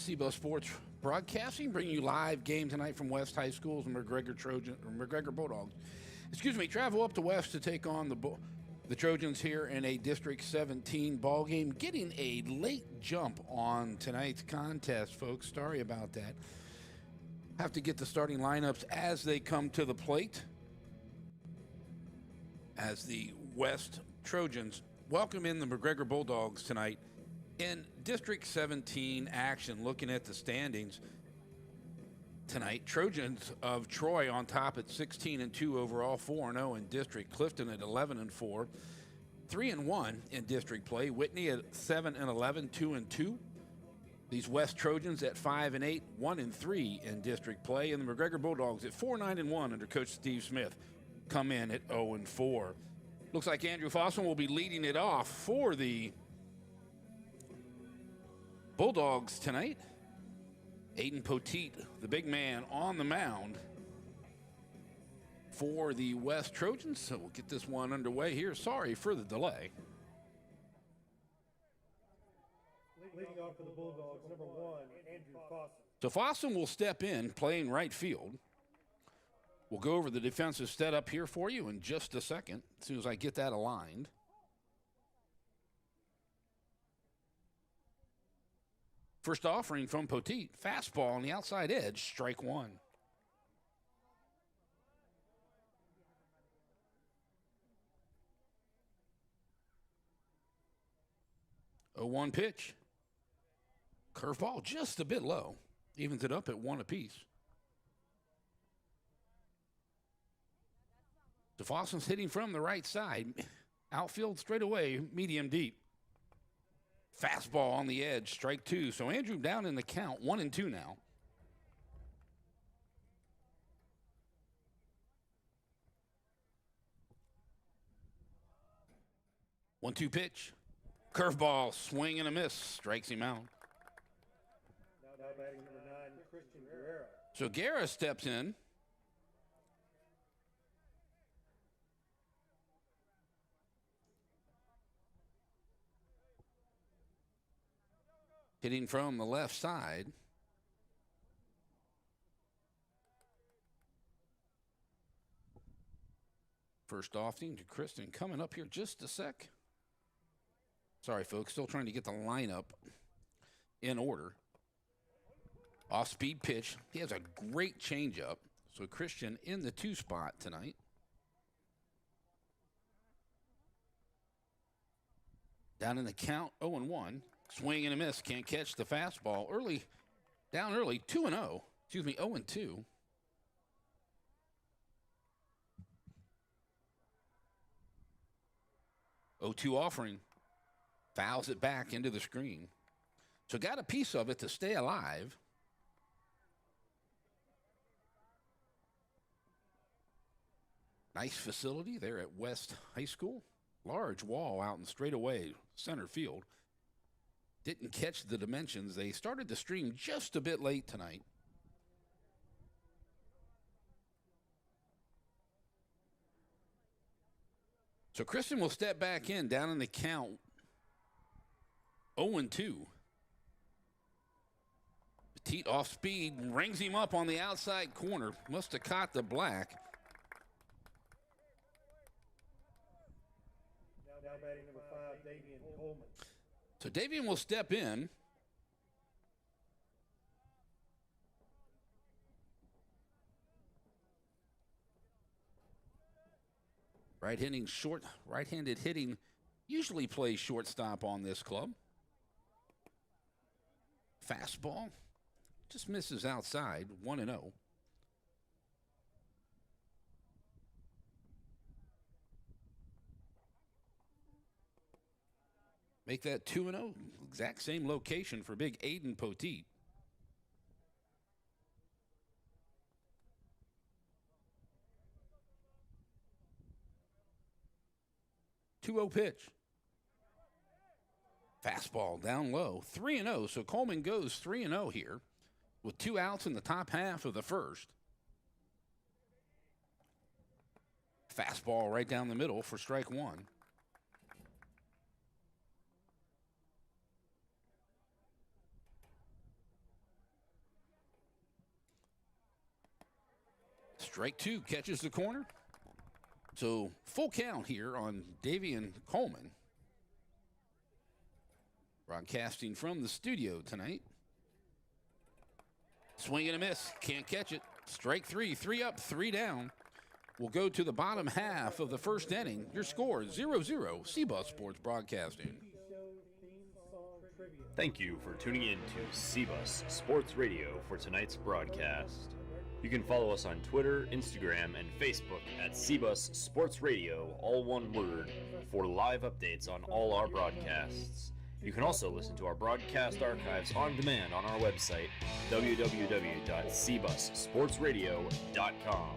CBUS Sports Broadcasting, bringing you live game tonight from West High School's McGregor Bulldogs. Travel up to West to take on the Trojans here in a District 17 ball game. Getting a late jump on tonight's contest, folks. Sorry about that. Have to get the starting lineups as they come to the plate. As the West Trojans welcome in the McGregor Bulldogs tonight in District 17 action. Looking at the standings tonight, Trojans of Troy on top at 16-2 overall, 4-0 in district. Clifton at 11-4, 3-1 in district play. Whitney at 7-11, 2-2. These West Trojans at 5-8, 1-3 in district play, and the McGregor Bulldogs at 4-9-1 under Coach Steve Smith come in at 0-4. Looks like Andrew Fossum will be leading it off for the Bulldogs tonight. Aiden Poteet, the big man, on the mound for the West Trojans. So we'll get this one underway here. Sorry for the delay. Leading off for the Bulldogs, number 1, Andrew Fossum. So Fossum will step in, playing right field. We'll go over the defensive setup here for you in just a second, as soon as I get that aligned. First offering from Poteet, fastball on the outside edge, strike one. Oh, 1 pitch. Curveball just a bit low. Evens it up at 1 apiece. DeFossum's hitting from the right side. Outfield straight away, medium deep. Fastball on the edge, strike 2. So Andrew down in the count, 1-2 now. One-two pitch. Curveball, swing and a miss, strikes him out. Now batting number 9, Christian Guerrero. So Guerra steps in. Hitting from the left side. First offering to Kristen coming up here just a sec. Sorry, folks, still trying to get the lineup in order. Off-speed pitch. He has a great changeup. So Christian in the 2 spot tonight. Down in the count, 0-1. Swing and a miss. Can't catch the fastball. Early, down early, 2-0. Excuse me, 0-2. Oh-2 offering. Fouls it back into the screen. So got a piece of it to stay alive. Nice facility there at West High School. Large wall out in straightaway center field. Didn't catch the dimensions. They started the stream just a bit late tonight. So Kristen will step back in, down in the count, 0-2. Petite off speed, rings him up on the outside corner. Must have caught the black. Now batting number 5, Davian Coleman. So Davian will step in. Right-handed hitting usually plays shortstop on this club. Fastball just misses outside, 1-0. Make that 2-0. Exact same location for big Aiden Poteet. Two-0 pitch. Fastball down low. 3-0. So Coleman goes 3-0 here with 2 outs in the top half of the first. Fastball right down the middle for strike 1. Strike two, catches the corner. So full count here on Davian Coleman. Broadcasting from the studio tonight. Swing and a miss, can't catch it. Strike three, 3 up, 3 down. We'll go to the bottom half of the first inning. Your score, 0-0, CBUS Sports Broadcasting. Thank you for tuning in to CBUS Sports Radio for tonight's broadcast. You can follow us on Twitter, Instagram, and Facebook at CBUS Sports Radio, all one word, for live updates on all our broadcasts. You can also listen to our broadcast archives on demand on our website, www.cbussportsradio.com.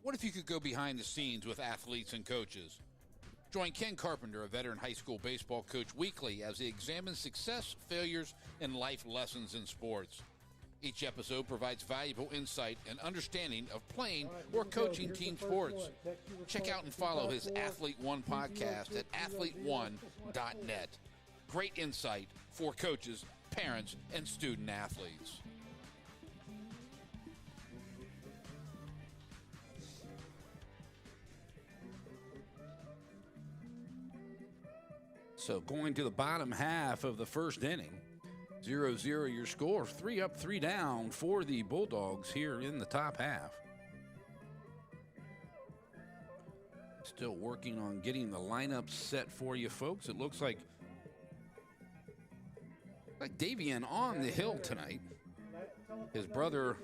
What if you could go behind the scenes with athletes and coaches? Join Ken Carpenter, a veteran high school baseball coach, weekly as he examines success, failures, and life lessons in sports. Each episode provides valuable insight and understanding of playing or coaching team sports. Check out and follow his Athlete One podcast at athleteone.net. Great insight for coaches, parents, and student athletes. So going to the bottom half of the first inning. 0-0 your score, 3 up, 3 down for the Bulldogs here in the top half. Still working on getting the lineup set for you folks. It looks like Davian on the hill tonight. His brother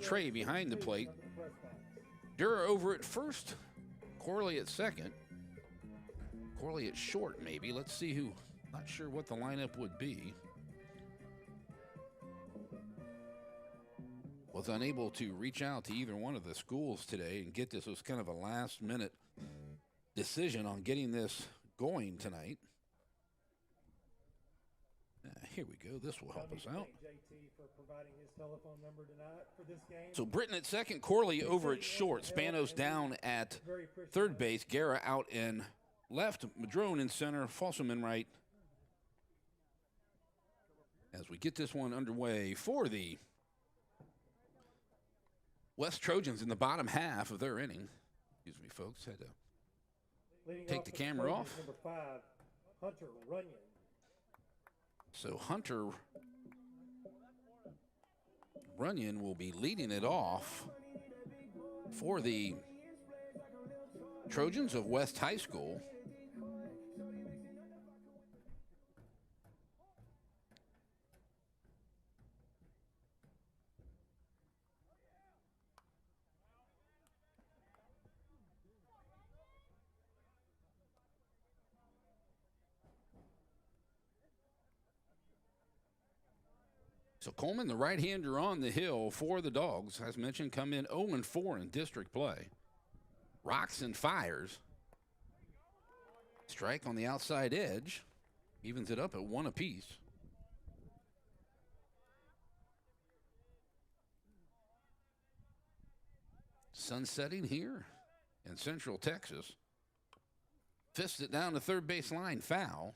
Trey behind the plate. Dura over at first, Corley at second. Corley at short maybe. Let's see who, not sure what the lineup would be. Was unable to reach out to either one of the schools today and get this. It was kind of a last-minute decision on getting this going tonight. Here we go. This will help us out. So Britton at second, Corley over at short, Spanos down at third base, Guerra out in left, Madrone in center, Fossum in right. As we get this one underway for the West Trojans in the bottom half of their inning. Excuse me, folks. Had to take the camera off. Number 5, Hunter Runyon. So Hunter Runyon will be leading it off for the Trojans of West High School. So Coleman, the right-hander on the hill for the Dogs, as mentioned, come in 0-4 in district play. Rocks and fires. Strike on the outside edge. Evens it up at 1 apiece. Sun setting here in Central Texas. Fists it down the third base line, foul.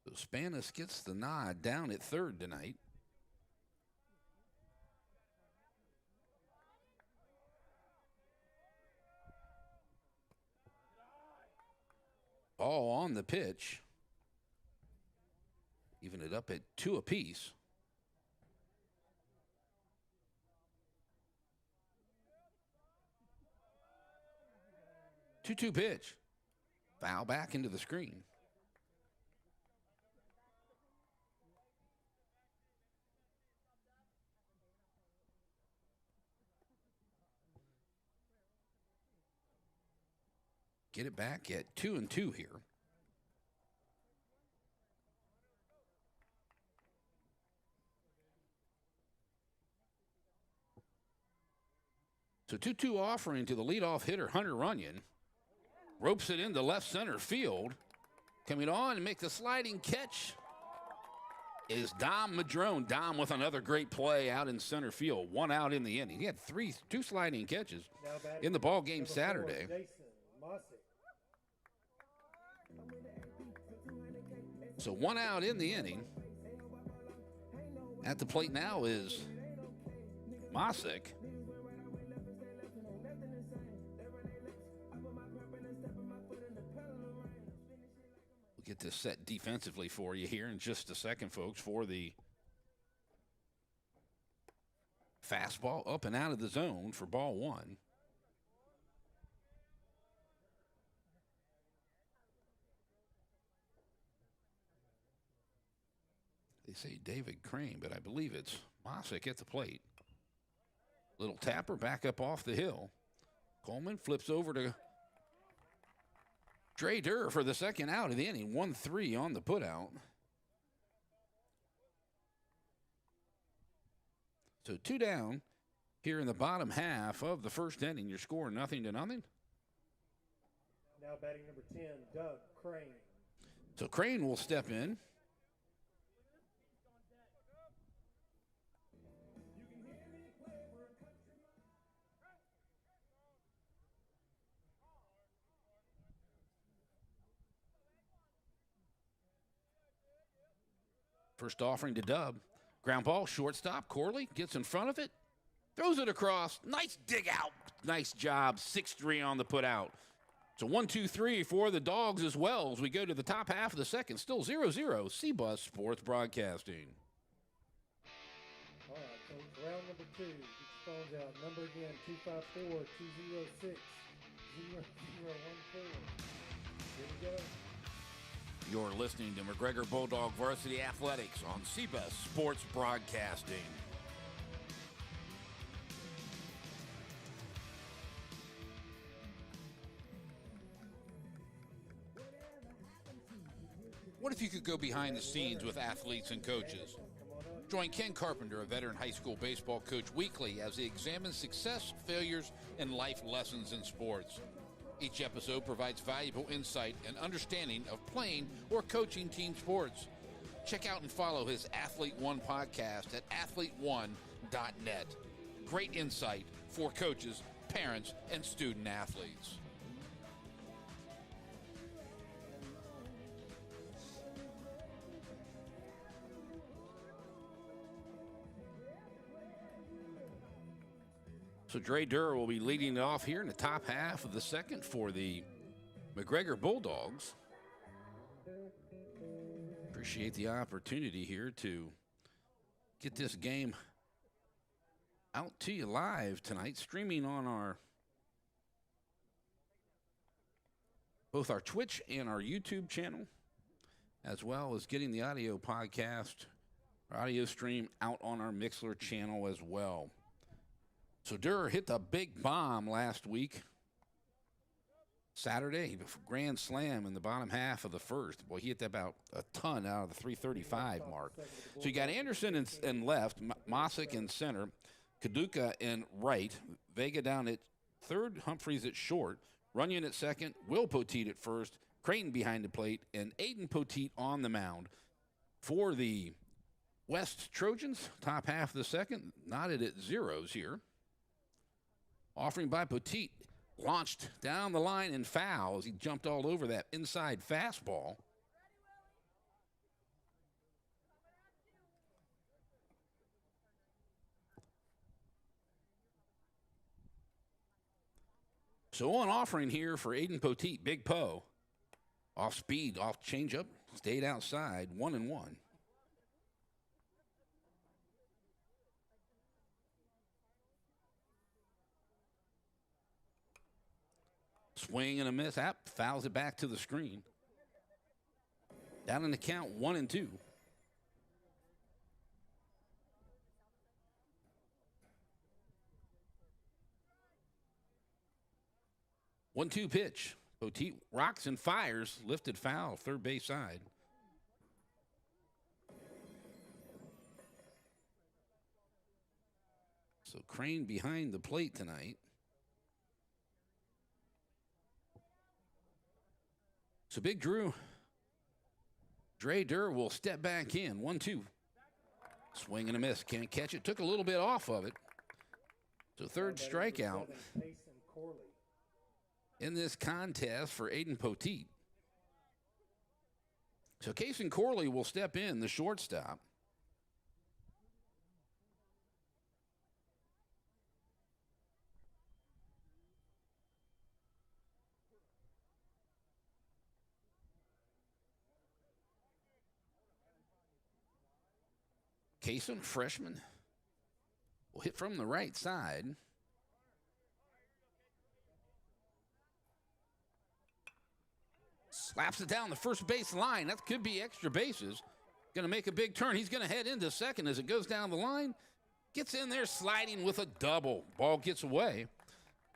So Spanos gets the nod down at third tonight. Ball on the pitch. Even it up at 2 apiece. Two-two pitch. Foul back into the screen. Get it back at 2-2 here. So 2-2 offering to the leadoff hitter, Hunter Runyon. Ropes it into left center field. Coming on and make the sliding catch. is Dom Madrone. Dom with another great play out in center field. 1 out in the inning. He had two sliding catches in the ball game Saturday. So 1 out in the inning. At the plate now is Mosick. We'll get this set defensively for you here in just a second, folks, for the fastball up and out of the zone for ball 1. They say David Crane, but I believe it's Mosick at the plate. Little tapper back up off the hill. Coleman flips over to Dre Durr for the second out of the inning. 1-3 on the putout. So 2 down here in the bottom half of the first inning. You're scoring 0-0. Now batting number 10, Doug Crane. So Crane will step in. First offering to Dub. Ground ball, shortstop. Corley gets in front of it. Throws it across. Nice dig out. Nice job. 6-3 on the put out. So 1-2-3 for the Dogs as well as we go to the top half of the second. Still 0-0. CBUS Sports Broadcasting. All right, so it's round number 2. Get your phones out. Number again, 254-206-0014. Here we go. You're listening to McGregor Bulldog Varsity Athletics on CBUS Sports Broadcasting. What if you could go behind the scenes with athletes and coaches? Join Ken Carpenter, a veteran high school baseball coach, weekly as he examines success, failures, and life lessons in sports. Each episode provides valuable insight and understanding of playing or coaching team sports. Check out and follow his Athlete One podcast at athleteone.net. Great insight for coaches, parents, and student athletes. So Dre Durr will be leading it off here in the top half of the second for the McGregor Bulldogs. Appreciate the opportunity here to get this game out to you live tonight, streaming on both our Twitch and our YouTube channel, as well as getting the audio podcast, our audio stream out on our Mixler channel as well. So Durr hit the big bomb last week. Saturday, grand slam in the bottom half of the first. Boy, he hit about a ton out of the 335 mark. So you got Anderson in left, Mosick in center, Kaduka in right, Vega down at third, Humphreys at short, Runyon at second, Will Poteet at first, Creighton behind the plate, and Aiden Poteet on the mound. For the West Trojans, top half of the second, knotted at zeros here. Offering by Poteet, launched down the line and foul as he jumped all over that inside fastball. So on offering here for Aiden Poteet, Big Poe. Off speed, off changeup, stayed outside, 1-1. Swing and a miss. Fouls it back to the screen. Down in the count, 1-2. One-two pitch. Poteet rocks and fires. Lifted foul, third base side. So Crane behind the plate tonight. So Big Dre Durr will step back in. 1-2 Swing and a miss. Can't catch it. Took a little bit off of it. So third strikeout in this contest for Aiden Poteet. So Kason Corley will step in, the shortstop. Kason, freshman, will hit from the right side. Slaps it down the first base line. That could be extra bases. Going to make a big turn. He's going to head into second as it goes down the line. Gets in there sliding with a double. Ball gets away.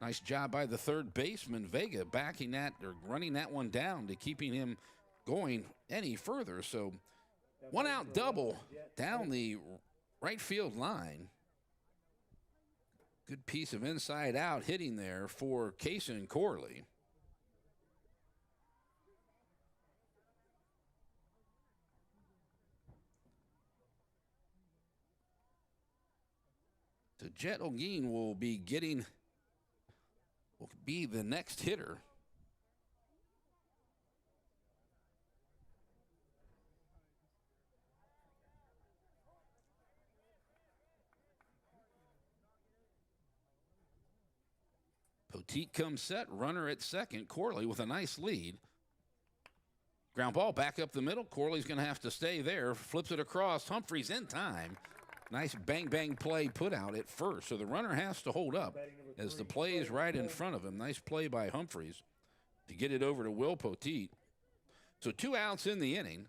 Nice job by the third baseman, Vega, backing that or running that one down to keeping him going any further. So one out double down the right field line. Good piece of inside out hitting there for Kason Corley. So Jet Olguin will be the next hitter. Poteet comes set, runner at second. Corley with a nice lead. Ground ball back up the middle. Corley's going to have to stay there. Flips it across. Humphreys in time. Nice bang-bang play put out at first. So the runner has to hold up as the play is right in front of him. Nice play by Humphreys to get it over to Will Poteet. So 2 outs in the inning.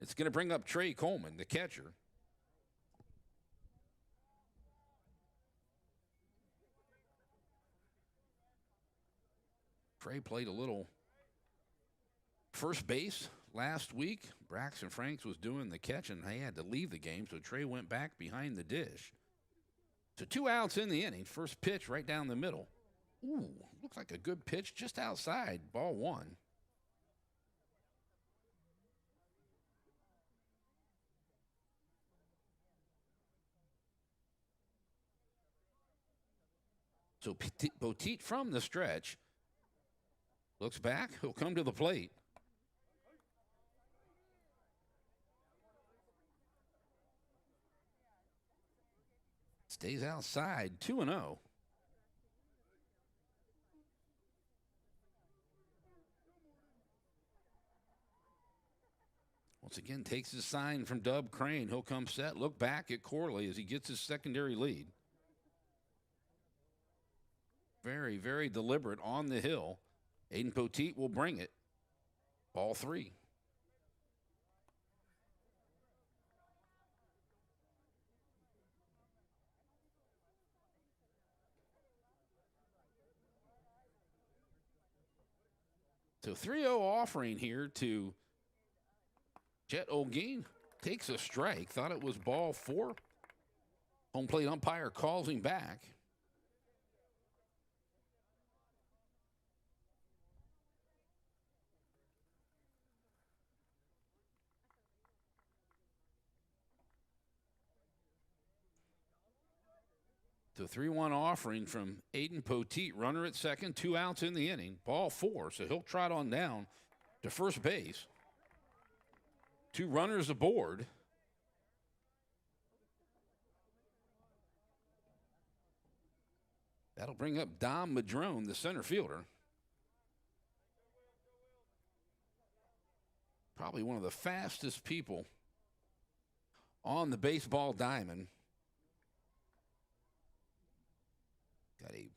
It's going to bring up Trey Coleman, the catcher. Trey played a little first base last week. Braxton Franks was doing the catch, and he had to leave the game, so Trey went back behind the dish. So 2 outs in the inning. First pitch right down the middle. Ooh, looks like a good pitch just outside. Ball 1. So Poteet from the stretch. Looks back. He'll come to the plate. Stays outside, 2-0. Once again, takes his sign from Dub Crane. He'll come set, look back at Corley as he gets his secondary lead. Very, very deliberate on the hill. Aiden Poteet will bring it. Ball 3. So 3-0 offering here to Jet Olguin. Takes a strike. Thought it was ball 4. Home plate umpire calls him back. So 3-1 offering from Aiden Poteet, runner at second, 2 outs in the inning, ball 4. So he'll trot on down to first base. 2 runners aboard. That'll bring up Dom Madrone, the center fielder. Probably one of the fastest people on the baseball diamond. Got a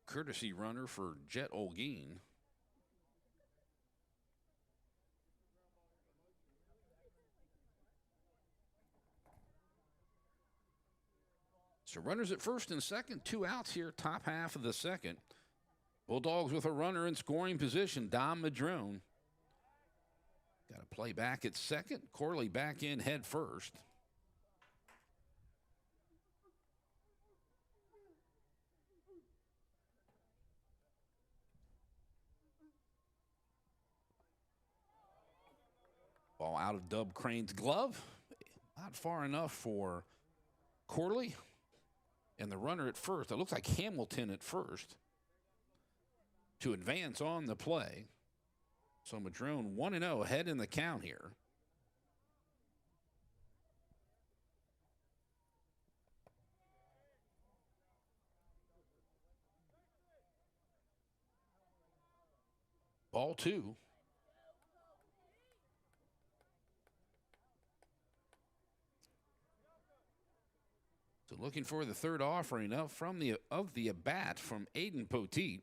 courtesy runner for Jet Olguin. So runners at first and second, 2 outs here, top half of the second. Bulldogs with a runner in scoring position, Dom Madrone. Got to play back at second. Corley back in head first. Ball out of Dub Crane's glove. not far enough for Corley. And the runner at first, it looks like Hamilton at first, to advance on the play. So Madrone 1-0 ahead in the count here. Ball 2. So looking for the third offering of the at-bat from Aiden Poteet.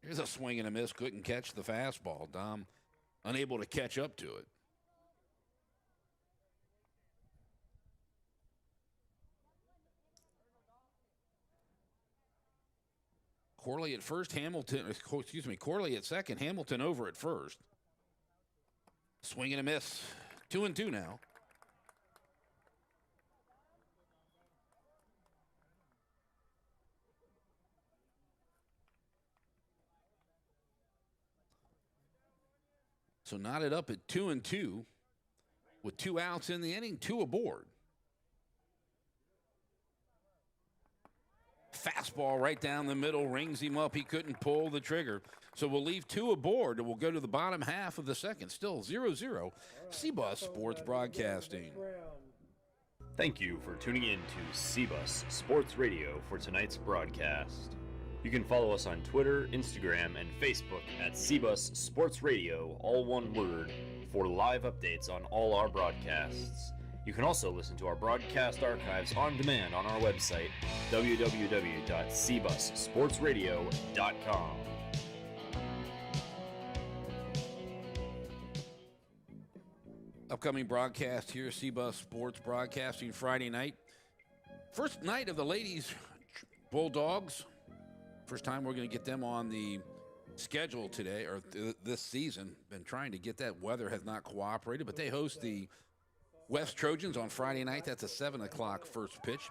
Here's a swing and a miss. Couldn't catch the fastball. Dom unable to catch up to it. Corley at first, Corley at second, Hamilton over at first. Swing and a miss. 2-2 now. So knotted up at 2-2 with 2 outs in the inning, 2 aboard. Fastball right down the middle, rings him up. He couldn't pull the trigger. So we'll leave 2 aboard, and we'll go to the bottom half of the second. Still 0-0. CBUS Sports Broadcasting. Thank you for tuning in to CBUS Sports Radio for tonight's broadcast. You can follow us on Twitter, Instagram, and Facebook at CBUS Sports Radio, all one word, for live updates on all our broadcasts. You can also listen to our broadcast archives on demand on our website, www.cbussportsradio.com. Upcoming broadcast here, CBUS Sports Broadcasting Friday night. First night of the ladies' Bulldogs. First time we're going to get them on the schedule today, or this season. Been trying to get that. Weather has not cooperated, but they host the West Trojans on Friday night. That's a 7 o'clock first pitch.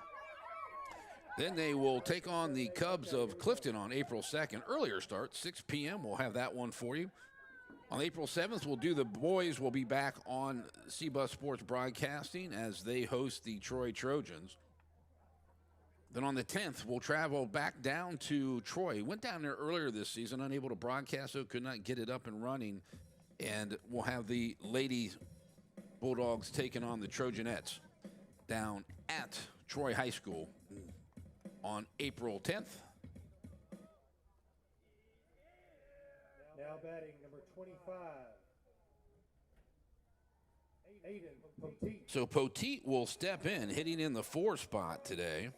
Then they will take on the Cubs of Clifton on April 2nd. Earlier start, 6 p.m. We'll have that one for you. On April 7th, we'll do the boys. Will be back on CBUS Sports Broadcasting as they host the Troy Trojans. Then on the 10th, we'll travel back down to Troy. Went down there earlier this season, unable to broadcast, so could not get it up and running. And we'll have the Lady Bulldogs taking on the Trojanettes down at Troy High School on April 10th. Now batting number 25, Aiden Poteet. So Poteet will step in, hitting in the 4 spot today.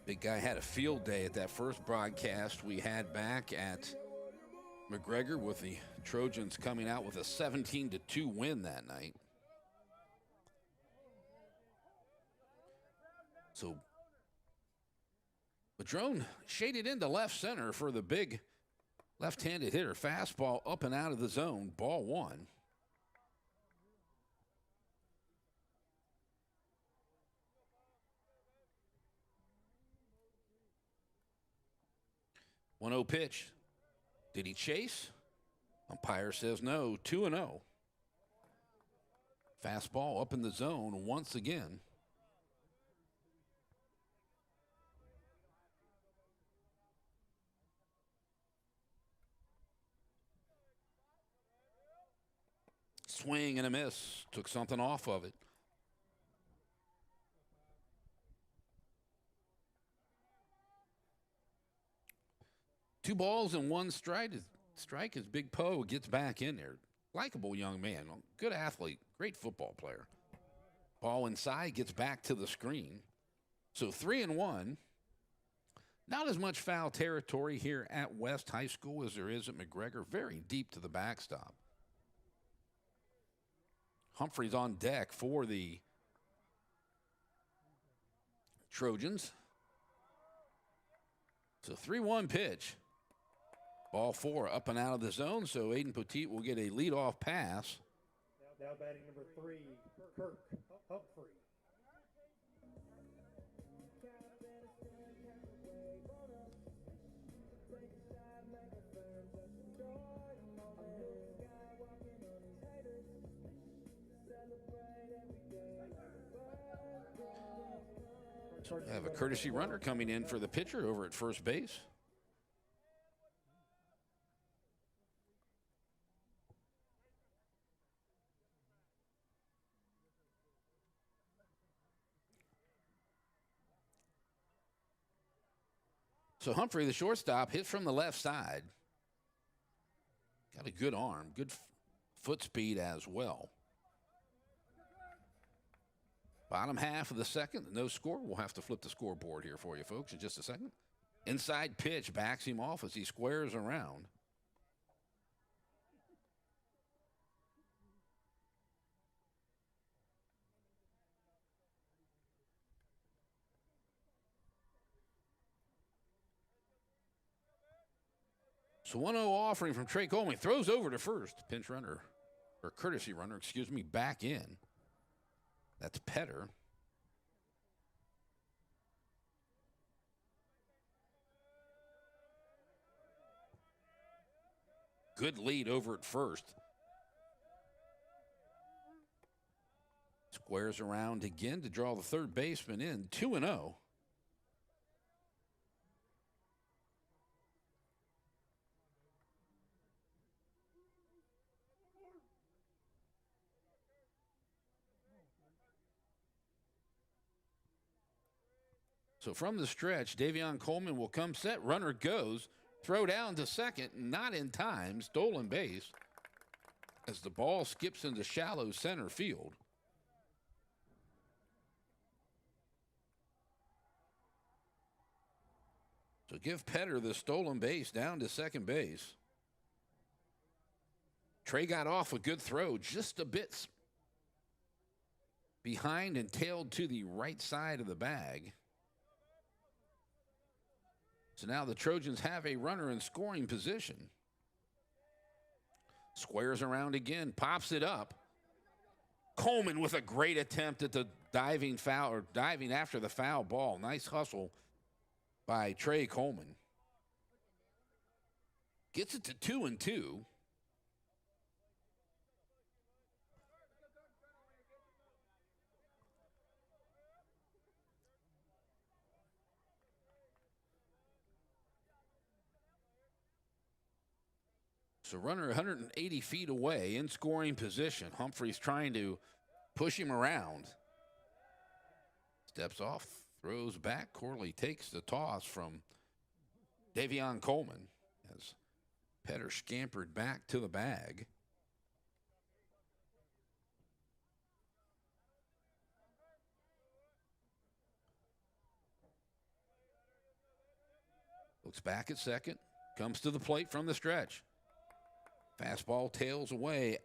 Big guy had a field day at that first broadcast we had back at McGregor, with the Trojans coming out with a 17-2 win that night. So Madrone shaded into left center for the big left-handed hitter. Fastball up and out of the zone, ball 1. One-0 pitch. Did he chase? Umpire says no. 2-0. Fastball up in the zone once again. Swing and a miss. Took something off of it. Two balls and one strike as Big Poe gets back in there. Likeable young man, good athlete, great football player. Ball inside, gets back to the screen. So 3-1. Not as much foul territory here at West High School as there is at McGregor. Very deep to the backstop. Humphreys on deck for the Trojans. So 3-1 pitch. Ball 4 up and out of the zone, so Aiden Poteet will get a leadoff pass. Now batting number 3, Kirk Humphrey. So we have a courtesy runner coming in for the pitcher over at first base. So Humphrey, the shortstop, hits from the left side. Got a good arm, good foot speed as well. Bottom half of the second, no score. We'll have to flip the scoreboard here for you folks in just a second. Inside pitch backs him off as he squares around. So 1-0 offering from Trey Coleman. Throws over to first. Pinch runner, or courtesy runner, excuse me, back in. That's Petter. Good lead over at first. Squares around again to draw the third baseman in. 2-0. So from the stretch, Davion Coleman will come set. Runner goes. Throw down to second. Not in time. Stolen base as the ball skips into shallow center field. So give Petter the stolen base down to second base. Trey got off a good throw, just a bit behind and tailed to the right side of the bag. So now the Trojans have a runner in scoring position. Squares around again, pops it up. Coleman with a great attempt at the diving foul, or diving after the foul ball. Nice hustle by Trey Coleman. Gets it to 2-2. So runner 180 feet away in scoring position. Humphrey's trying to push him around. Steps off, throws back. Corley takes the toss from Davion Coleman as Petter scampered back to the bag. Looks back at second. Comes to the plate from the stretch. Fastball tails away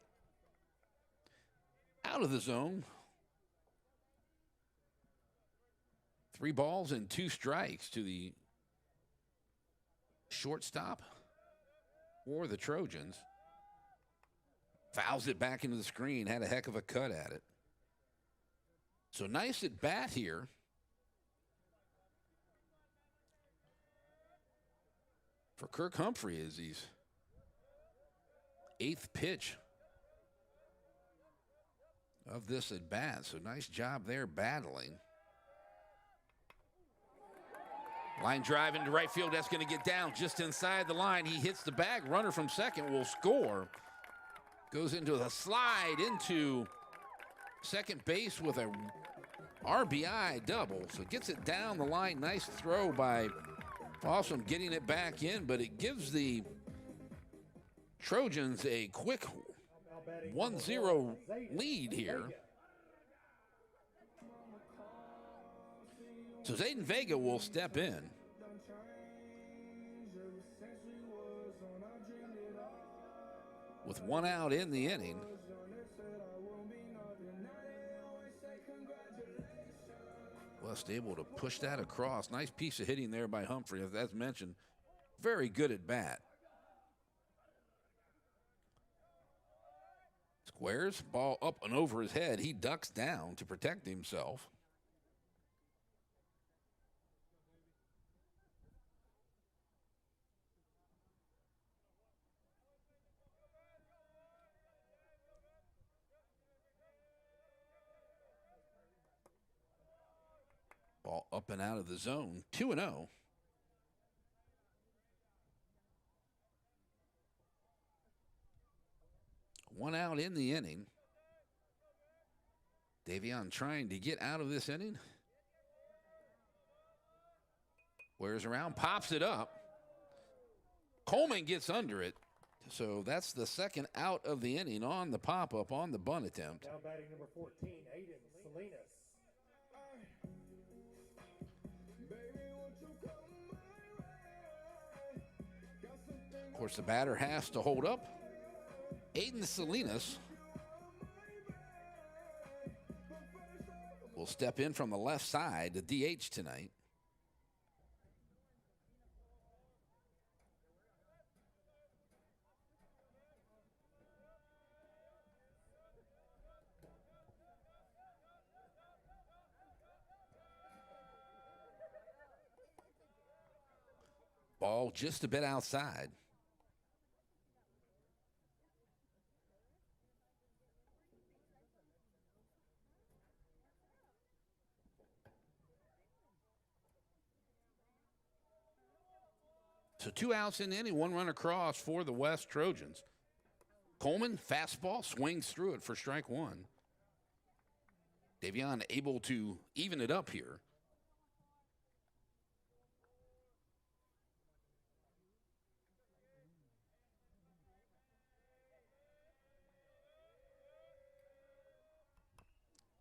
out of the zone. 3 balls and 2 strikes to the shortstop for the Trojans. Fouls it back into the screen. Had a heck of a cut at it. So nice at bat here. For Kirk Humphrey as he's 8th pitch of this at bat. So nice job there battling. Line drive into right field. That's going to get down just inside the line. He hits the bag. Runner from second will score. Goes into the slide into second base with a RBI double. So gets it down the line. Nice throw by Fossum getting it back in, but it gives the Trojans a quick 1-0 lead here. So Zayden Vega will step in. With 1 out in the inning. West able to push that across. Nice piece of hitting there by Humphrey, as mentioned. Very good at bat. Squares, ball up and over his head. He ducks down to protect himself. Ball up and out of the zone, 2-0. One out in the inning. Davion trying to get out of this inning. Wears around, pops it up. Coleman gets under it. So that's the second out of the inning on the pop-up on the bunt attempt. Now batting number 14, Aiden Salinas. Of course, the batter has to hold up. Aiden Salinas will step in from the left side, the DH tonight. Ball just a bit outside. So 2 outs in the inning, 1 run across for the West Trojans. Coleman, fastball, swings through it for strike 1. Davion able to even it up here.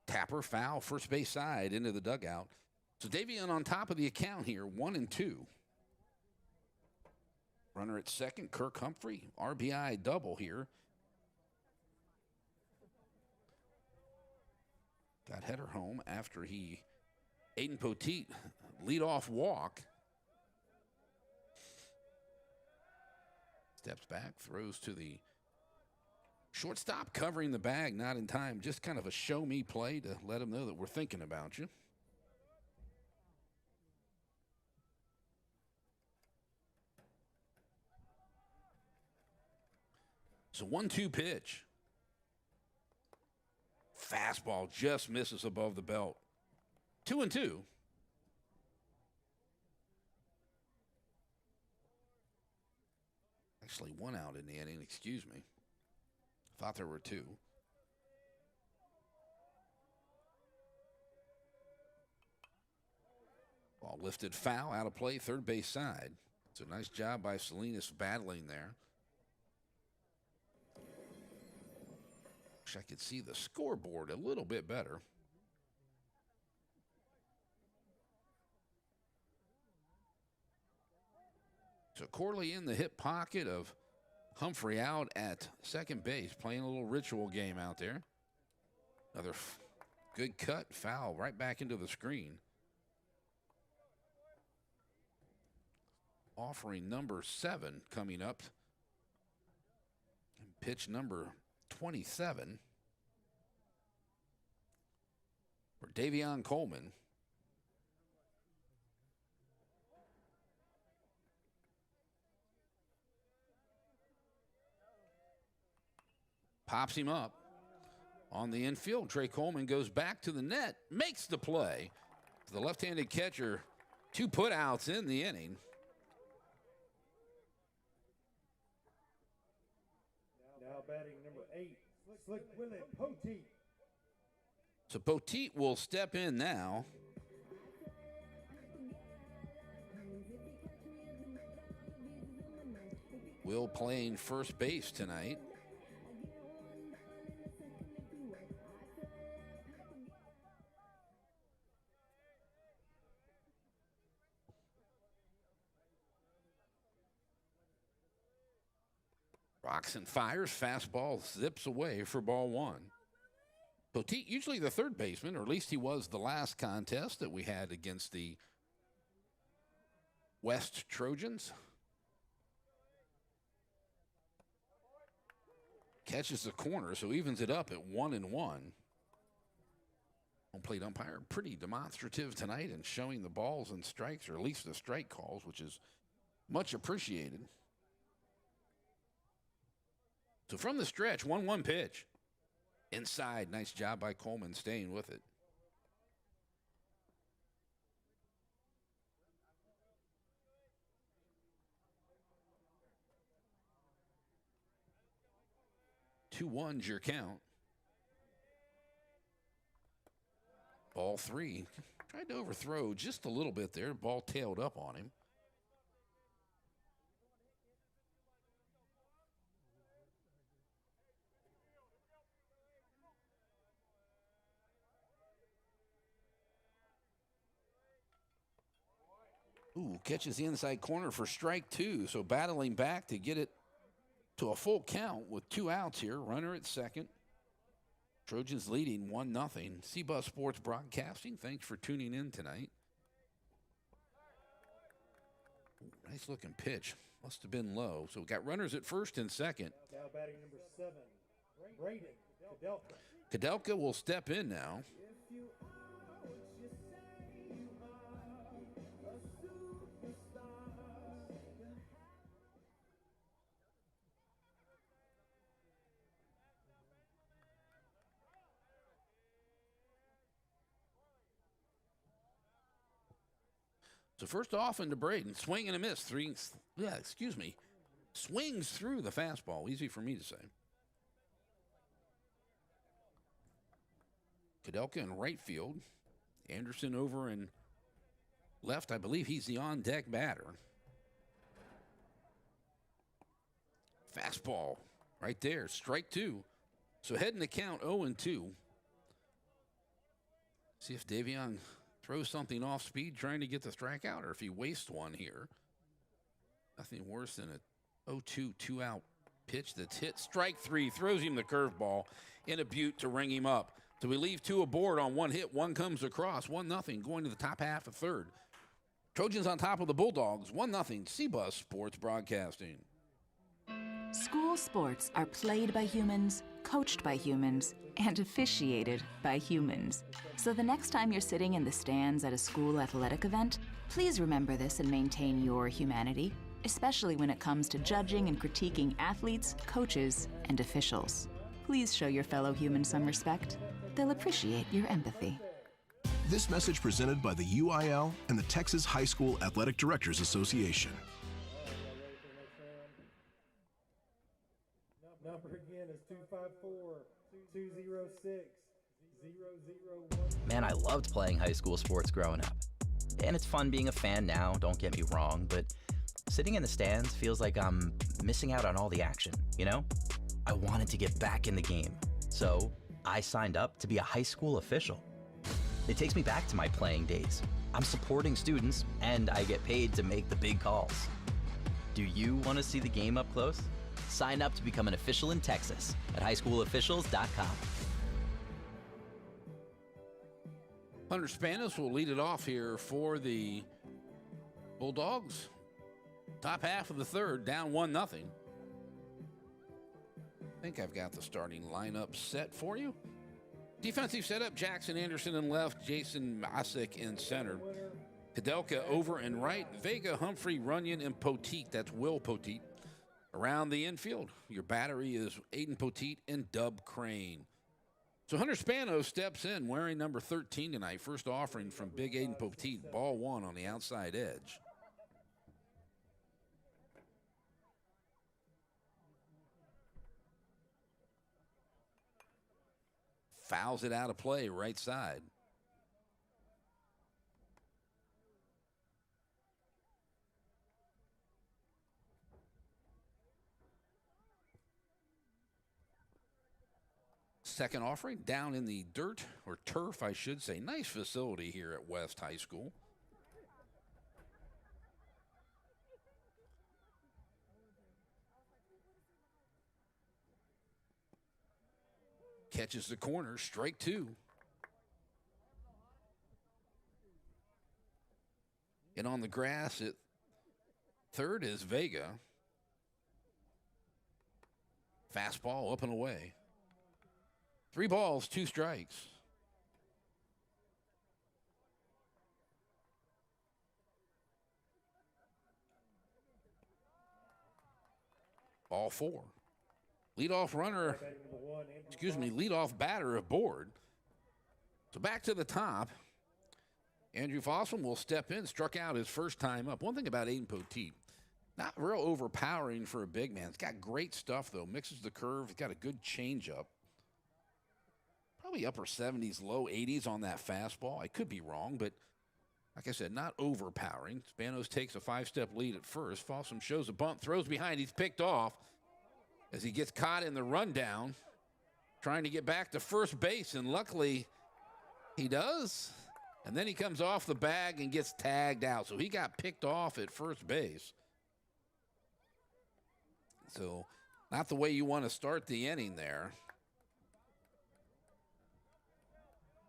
Tapper foul, first base side into the dugout. So Davion on top of the account here, 1-2. Runner at second, Kirk Humphrey, RBI double here. Got header home after Aiden Poteet leadoff walk. Steps back, throws to the shortstop, covering the bag, not in time. Just kind of a show me play to let him know that we're thinking about you. So 1-2 pitch. Fastball just misses above the belt. 2-2. Actually, 1 out in the inning, excuse me. Thought there were 2. Ball lifted foul, out of play, third base side. So nice job by Salinas battling there. Wish I could see the scoreboard a little bit better. So Corley in the hip pocket of Humphrey out at second base, playing a little ritual game out there. Another good cut, foul, right back into the screen. Offering number 7 coming up. And pitch number 27 for Davion Coleman. Pops him up on the infield. Trey Coleman goes back to the net, makes the play. The left-handed catcher, 2 putouts in the inning. Now batting number 8, Slick Willie Poteet. So Poteet will step in now. Will playing first base tonight. Rocks and fires, fastball zips away for ball 1. Poteet, usually the third baseman, or at least he was the last contest that we had against the West Trojans. Catches the corner, so evens it up at 1-1. Home plate umpire, pretty demonstrative tonight and showing the balls and strikes, or at least the strike calls, which is much appreciated. So from the stretch, 1-1 pitch. Inside, nice job by Coleman staying with it. 2-1's your count. Ball 3. Tried to overthrow just a little bit there. Ball tailed up on him. Ooh, catches the inside corner for strike 2. So battling back to get it to a full count with 2 outs here. Runner at second. Trojans leading 1-0. CBUS Sports Broadcasting, thanks for tuning in tonight. Ooh, nice looking pitch. Must have been low. So we got runners at first and second. Now batting number 7, Braden Kadelka. Kadelka will step in now. So first off into Braden, swing and a miss. Swings through the fastball. Easy for me to say. Kadelka in right field. Anderson over in left. I believe he's the on-deck batter. Fastball right there. Strike 2. So heading to count 0-2. See if Davion throws something off speed trying to get the strikeout, or if he wastes one here. Nothing worse than a 0-2 2-out pitch that's hit. Strike 3 throws him the curveball in a butte to ring him up. So we leave 2 aboard on 1 hit. 1 comes across. 1-0 going to the top half of third. Trojans on top of the Bulldogs. 1-0 CBUS Sports Broadcasting. School sports are played by humans, coached by humans, and officiated by humans. So the next time you're sitting in the stands at a school athletic event, please remember this and maintain your humanity, especially when it comes to judging and critiquing athletes, coaches, and officials. Please show your fellow humans some respect. They'll appreciate your empathy. This message presented by the UIL and the Texas High School Athletic Directors Association. Number again is 254-206-0001. Man, I loved playing high school sports growing up. And it's fun being a fan now, don't get me wrong, but sitting in the stands feels like I'm missing out on all the action, you know? I wanted to get back in the game, so I signed up to be a high school official. It takes me back to my playing days. I'm supporting students, and I get paid to make the big calls. Do you want to see the game up close? Sign up to become an official in Texas at highschoolofficials.com. Hunter Spanos will lead it off here for the Bulldogs. Top half of the third, down 1-0. I think I've got the starting lineup set for you. Defensive setup, Jackson Anderson in left, Jason Masick in center. Kadelka over and right, Vega, Humphrey, Runyon, and Poteet. That's Will Poteet. Around the infield, your battery is Aiden Poteet and Dub Crane. So Hunter Spanos steps in wearing number 13 tonight. First offering from Big Aiden Poteet. Ball 1 on the outside edge. Fouls it out of play, right side. Second offering down in the dirt, or turf, I should say. Nice facility here at West High School. Catches the corner, strike 2. And on the grass at third is Vega. Fastball up and away. 3 balls, 2 strikes. Ball 4. Leadoff batter aboard. So back to the top. Andrew Fossum will step in, struck out his first time up. One thing about Aiden Poteet, Not real overpowering for a big man. It's got great stuff, though. Mixes the curve. It's got a good changeup. Probably upper 70s, low 80s on that fastball. I could be wrong, but like I said, not overpowering. Spanos takes a 5-step lead at first. Fossum shows a bunt, throws behind. He's picked off as he gets caught in the rundown, trying to get back to first base, and luckily he does. And then he comes off the bag and gets tagged out. So he got picked off at first base. So not the way you want to start the inning there.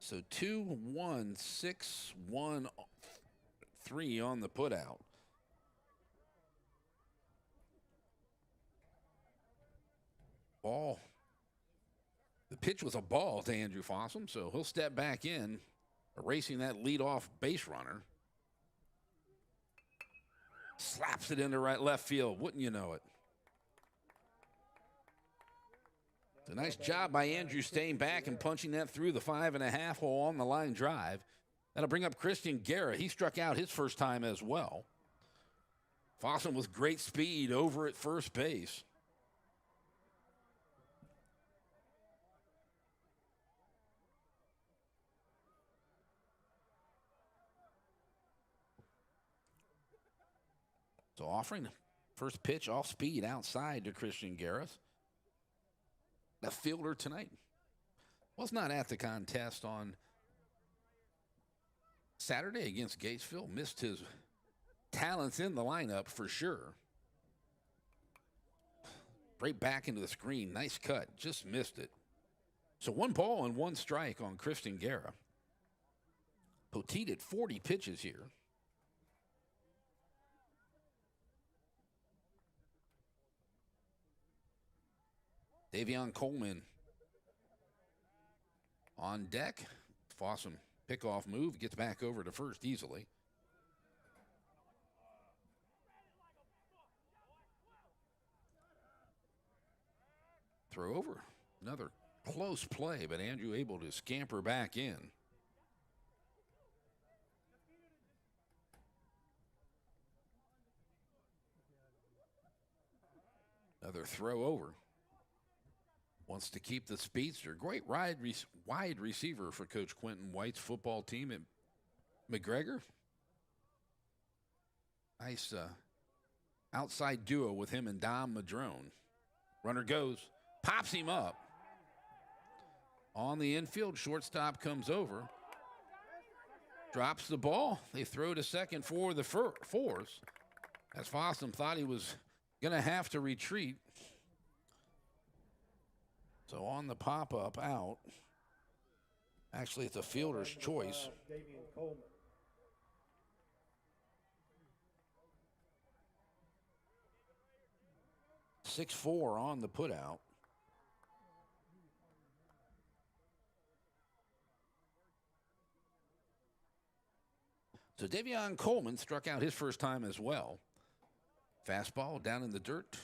So 2-1, 6-1, 3 on the putout. Ball. The pitch was a ball to Andrew Fossum, so he'll step back in, erasing that leadoff base runner. Slaps it into right left field. Wouldn't you know it? It's a nice job by Andrew staying back and punching that through the 5.5 hole on the line drive. That'll bring up Christian Guerra. He struck out his first time as well. Fossum with great speed over at first base. So offering first pitch off speed outside to Christian Gareth. The fielder tonight was not at the contest on Saturday against Gatesville. Missed his talents in the lineup for sure. Right back into the screen. Nice cut. Just missed it. So 1 ball and 1 strike on Christian Guerra. Poteet at 40 pitches here. Davion Coleman on deck. Fossum pickoff move. Gets back over to first easily. Throw over. Another close play, but Andrew able to scamper back in. Another throw over. Wants to keep the speedster. Great wide receiver for Coach Quentin White's football team at McGregor. Nice outside duo with him and Dom Madrone. Runner goes, pops him up. On the infield, shortstop comes over. Drops the ball. They throw to second for the force. As Fossum thought he was going to have to retreat. So on the pop-up out, actually it's a fielder's choice. 6-4 on the putout. So Davion Coleman struck out his first time as well. Fastball down in the dirt.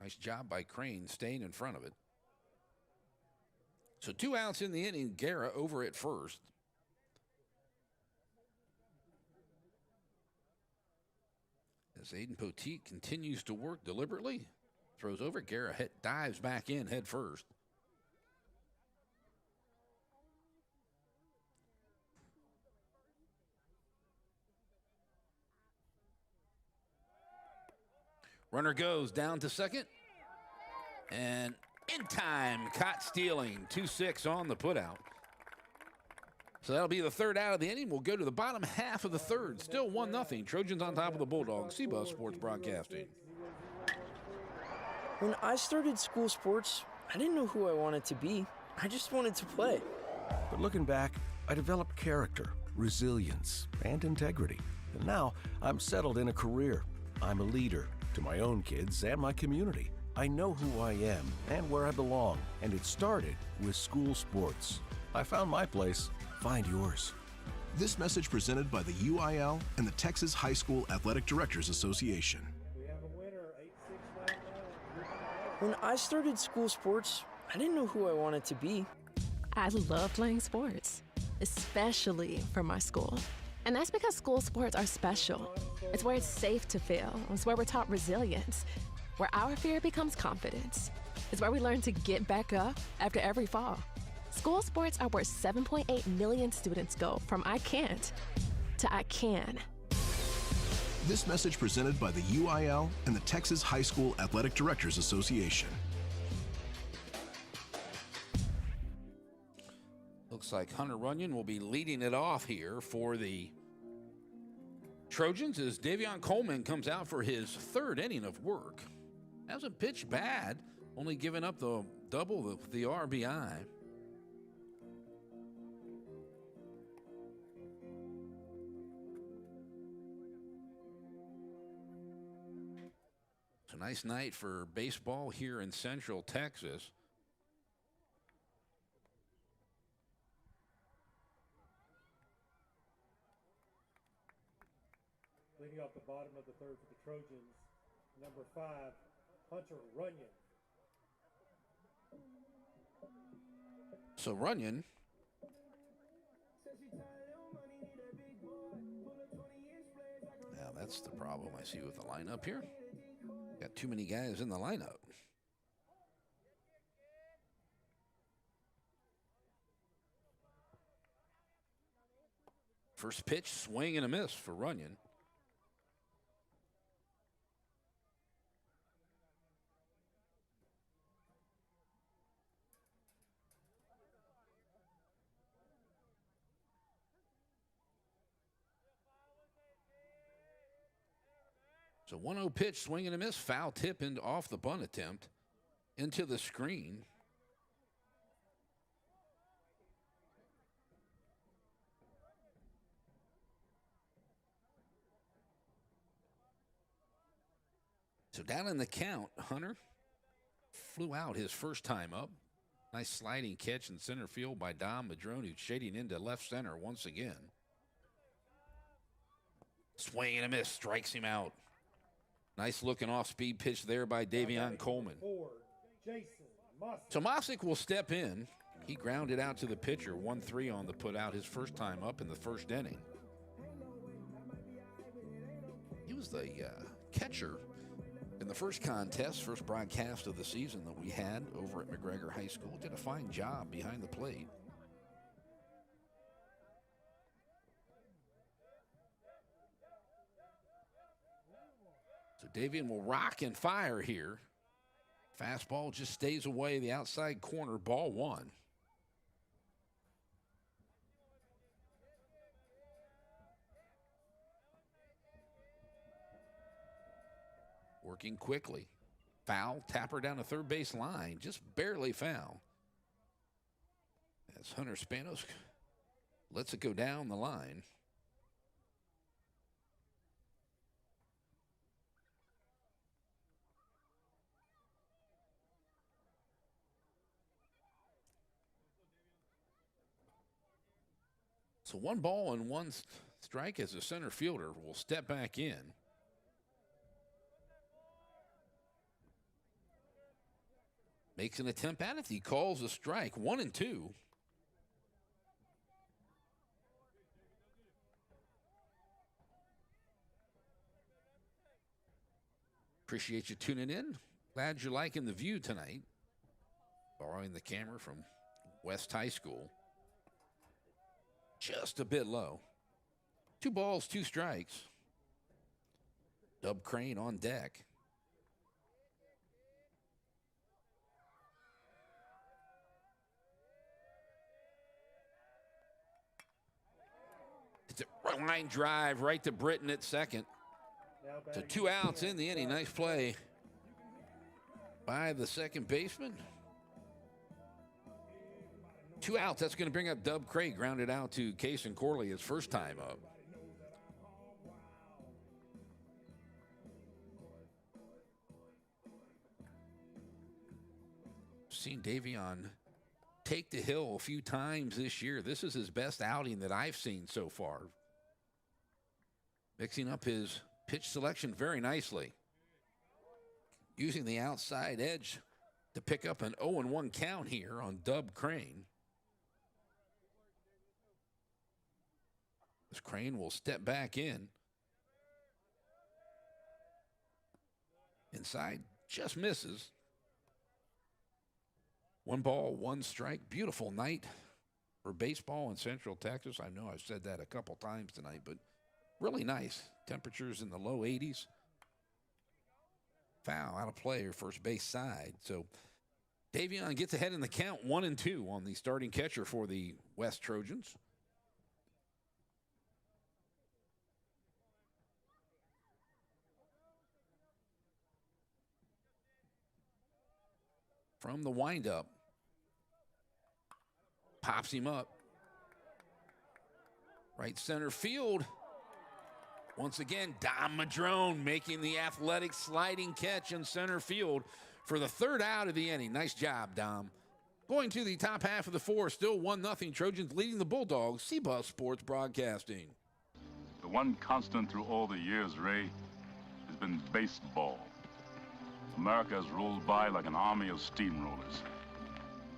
Nice job by Crane staying in front of it. So 2 outs in the inning. Guerra over at first. As Aiden Poteet continues to work deliberately. Throws over. Guerra dives back in head first. Runner goes down to second. And in time, caught stealing. 2-6 on the putout. So that'll be the third out of the inning. We'll go to the bottom half of the third. Still 1-0. Trojans on top of the Bulldogs. CBUS Sports Broadcasting. When I started school sports, I didn't know who I wanted to be. I just wanted to play. But looking back, I developed character, resilience, and integrity. And now I'm settled in a career. I'm a leader to my own kids and my community. I know who I am and where I belong, and it started with school sports. I found my place. Find yours. This message presented by the UIL and the Texas High School Athletic Directors Association. We have a winner, 8-6. When I started school sports, I didn't know who I wanted to be. I love playing sports, especially for my school. And that's because school sports are special. It's where it's safe to fail. It's where we're taught resilience, where our fear becomes confidence. It's where we learn to get back up after every fall. School sports are where 7.8 million students go from I can't to I can. This message presented by the UIL and the Texas High School Athletic Directors Association. Looks like Hunter Runyon will be leading it off here for the Trojans as Davion Coleman comes out for his third inning of work. Hasn't pitched bad, only giving up the double, the RBI. It's a nice night for baseball here in Central Texas. Leading off the bottom of the third for the Trojans, number 5, Hunter Runyon. So Runyon now that's the problem I see with the lineup here. Got too many guys in the lineup. First pitch, swing and a miss for Runyon. So 1-0 pitch, swing and a miss, foul tip and off the bunt attempt into the screen. So down in the count, Hunter flew out his first time up. Nice sliding catch in center field by Dom Madrone, who's shading into left center once again. Swing and a miss, strikes him out. Nice looking off-speed pitch there by Davion Coleman. So Mosick will step in. He grounded out to the pitcher, 1-3 on the put-out, his first time up in the first inning. He was the catcher in the first contest, first broadcast of the season that we had over at McGregor High School. Did a fine job behind the plate. So Davion will rock and fire here. Fastball just stays away, the outside corner, ball 1. Working quickly. Foul, tapper down the third base line, just barely foul. As Hunter Spanos lets it go down the line. So 1 ball and 1 strike as a center fielder will step back in. Makes an attempt at it. He calls a strike. 1-2. Appreciate you tuning in. Glad you're liking the view tonight. Borrowing the camera from West High School. Just a bit low. 2 balls, 2 strikes. Dub Crane on deck. It's a line drive right to Britton at second. So 2 outs in the inning. Nice play by the second baseman. 2 outs. That's going to bring up Dub Craig, grounded out to Case and Corley his first time up. Seen Davion take the hill a few times this year. This is his best outing that I've seen so far. Mixing up his pitch selection very nicely. Using the outside edge to pick up an 0-1 count here on Dub Crane. As Crane will step back in. Inside, just misses. 1 ball, 1 strike. Beautiful night for baseball in Central Texas. I know I've said that a couple times tonight, but really nice. Temperatures in the low 80s. Foul out of play or first base side. So Davion gets ahead in the count, 1-2 on the starting catcher for the West Trojans. From the windup, pops him up. Right center field. Once again, Dom Madrone making the athletic sliding catch in center field for the 3rd out of the inning. Nice job, Dom. Going to the top half of the 4th, still 1-0 Trojans leading the Bulldogs. CBUS Sports Broadcasting. The one constant through all the years, Ray, has been baseball. America has rolled by like an army of steamrollers.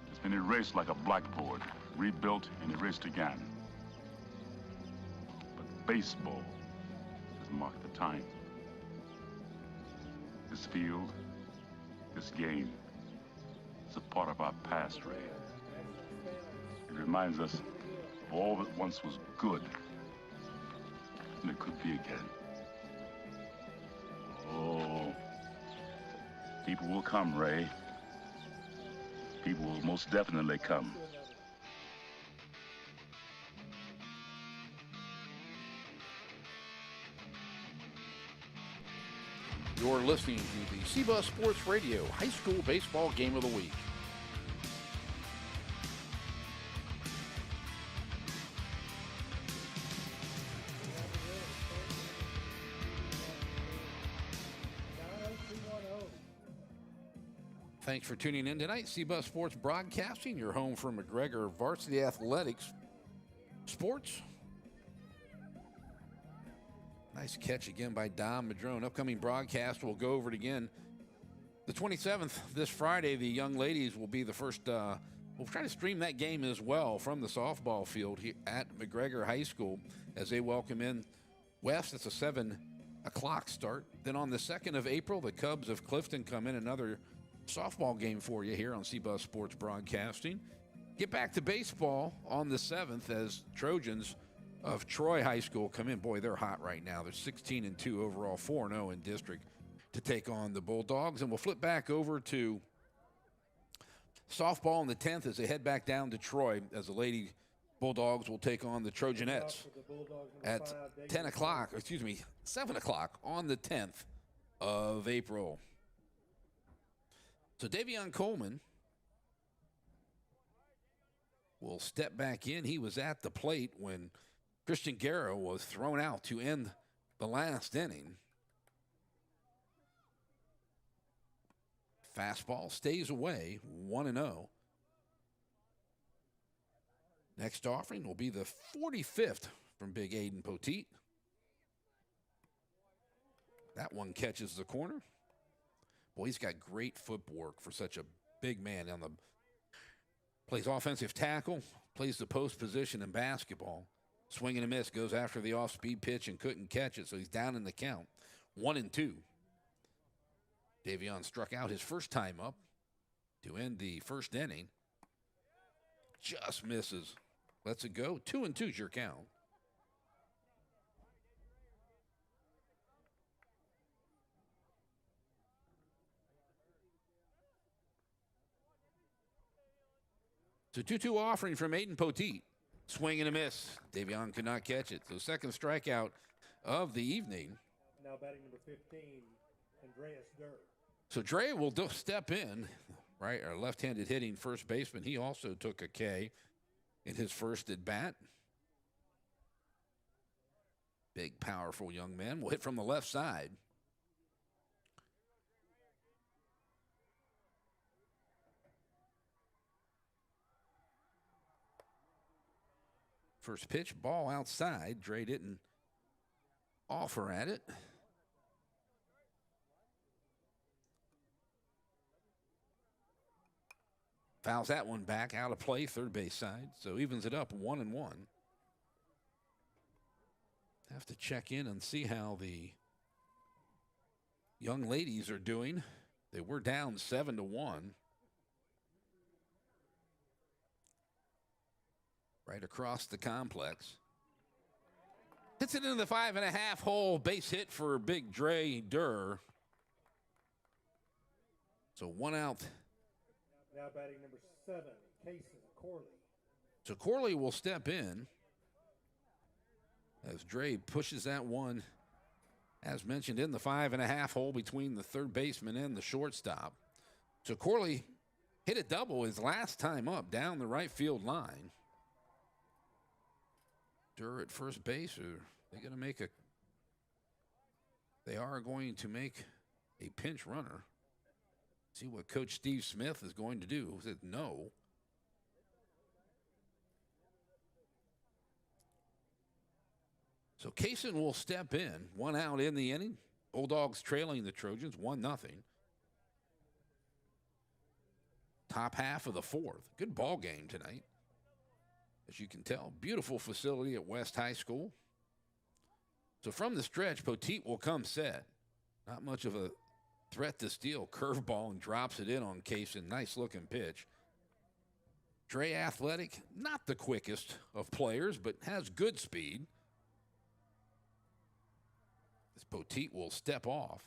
It's been erased like a blackboard, rebuilt and erased again. But baseball has marked the time. This field, this game, is a part of our past, Ray. It reminds us of all that once was good, and it could be again. Oh, people will come, Ray. People will most definitely come. You're listening to the CBUS Sports Radio High School Baseball Game of the Week. Thanks for tuning in tonight. CBUS Sports Broadcasting, your home for McGregor Varsity Athletics Sports. Nice catch again by Dom Madrone. Upcoming broadcast, we'll go over it again. The 27th, this Friday, the young ladies will be the first. We'll try to stream that game as well from the softball field here at McGregor High School as they welcome in West. It's a 7 o'clock start. Then on the 2nd of April, the Cubs of Clifton come in. Another softball game for you here on CBUS Sports Broadcasting. Get back to baseball on the 7th as Trojans of Troy High School come in. Boy, they're hot right now. They're 16-2 overall, 4-0 in district to take on the Bulldogs. And we'll flip back over to softball on the 10th as they head back down to Troy as the Lady Bulldogs will take on the Trojanettes at 7 o'clock on the 10th of April. So Davion Coleman will step back in. He was at the plate when Christian Guerra was thrown out to end the last inning. Fastball stays away, 1-0. Next offering will be the 45th from Big Aiden Poteet. That one catches the corner. Boy, he's got great footwork for such a big man. Plays offensive tackle, plays the post position in basketball. Swing and a miss, goes after the off-speed pitch and couldn't catch it, so he's down in the count. 1-2. Davion struck out his first time up to end the first inning. Just misses. Lets it go. 2-2's your count. So 2-2 offering from Aiden Poteet. Swing and a miss. Davion could not catch it. So second strikeout of the evening. Now batting number 15, Andreas Durr. So Dre will step in, right? Our left-handed hitting first baseman. He also took a K in his first at bat. Big, powerful young man. Will hit from the left side. First pitch, ball outside. Dre didn't offer at it. Fouls that one back, out of play, third base side. So evens it up 1-1. Have to check in and see how the young ladies are doing. They were down 7-1. Right across the complex. Hits it into the 5.5 hole. Base hit for Big Dre Durr. So one out. Now batting number 7, Cason Corley. So Corley will step in as Dre pushes that one, as mentioned, in the 5.5 hole between the third baseman and the shortstop. So Corley hit a double his last time up down the right field line. Durr at first base. They are going to make a pinch runner. See what Coach Steve Smith is going to do. He said no. So Cason will step in. One out in the inning. Bulldogs trailing the Trojans 1-0. Top half of the fourth. Good ball game tonight. As you can tell, beautiful facility at West High School. So from the stretch, Poteet will come set. Not much of a threat to steal. Curveball and drops it in on Cason. Nice looking pitch. Dre athletic, not the quickest of players, but has good speed. This Poteet will step off.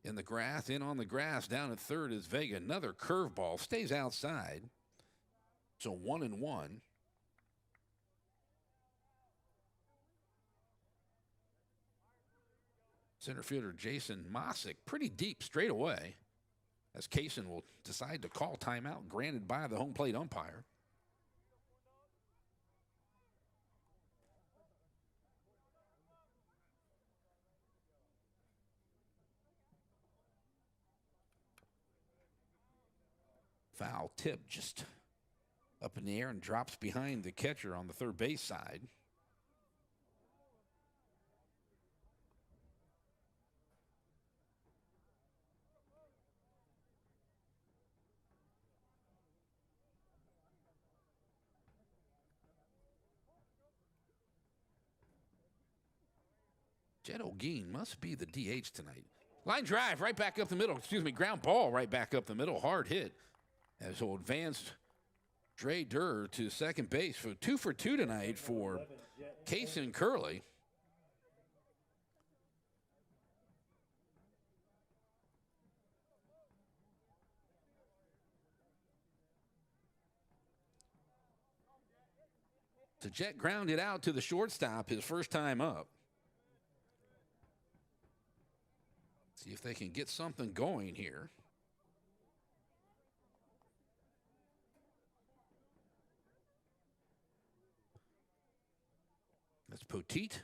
In the grass, in on the grass, down at third is Vega. Another curveball, stays outside. So 1-1. Center fielder Jason Mosick, pretty deep straight away, as Cason will decide to call timeout, granted by the home plate umpire. Foul tip just up in the air and drops behind the catcher on the third base side. Jed O'Gean must be the DH tonight. Line drive right back up the middle. Ground ball right back up the middle. Hard hit. As he'll advance Dre Durr to second base. So 2 for 2 tonight for Cason Curley. So Jet grounded out to the shortstop his first time up. See if they can get something going here. That's Poteet.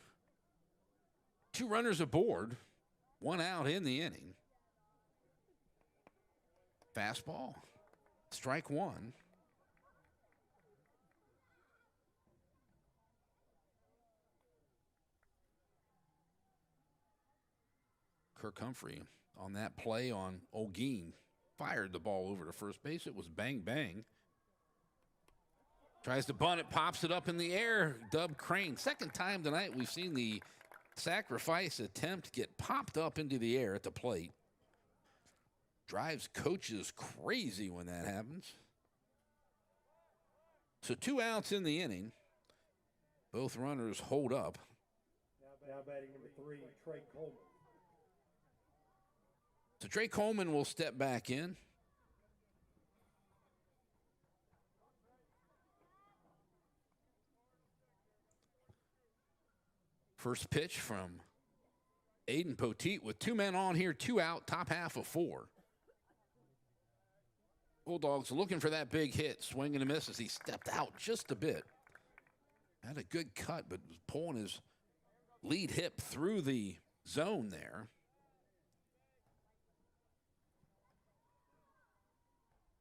2 runners aboard. 1 out in the inning. Fastball. Strike 1. Kirk Humphrey on that play on O'Gean fired the ball over to first base. It was bang, bang. Tries to bunt it, pops it up in the air. Dub Crane. Second time tonight we've seen the sacrifice attempt get popped up into the air at the plate. Drives coaches crazy when that happens. So 2 outs in the inning. Both runners hold up. Now batting number 3, Trey Coleman. So Trey Coleman will step back in. First pitch from Aiden Poteet with 2 men on here, 2 out, top half of 4. Bulldogs looking for that big hit, swing and a miss as he stepped out just a bit. Had a good cut, but was pulling his lead hip through the zone there.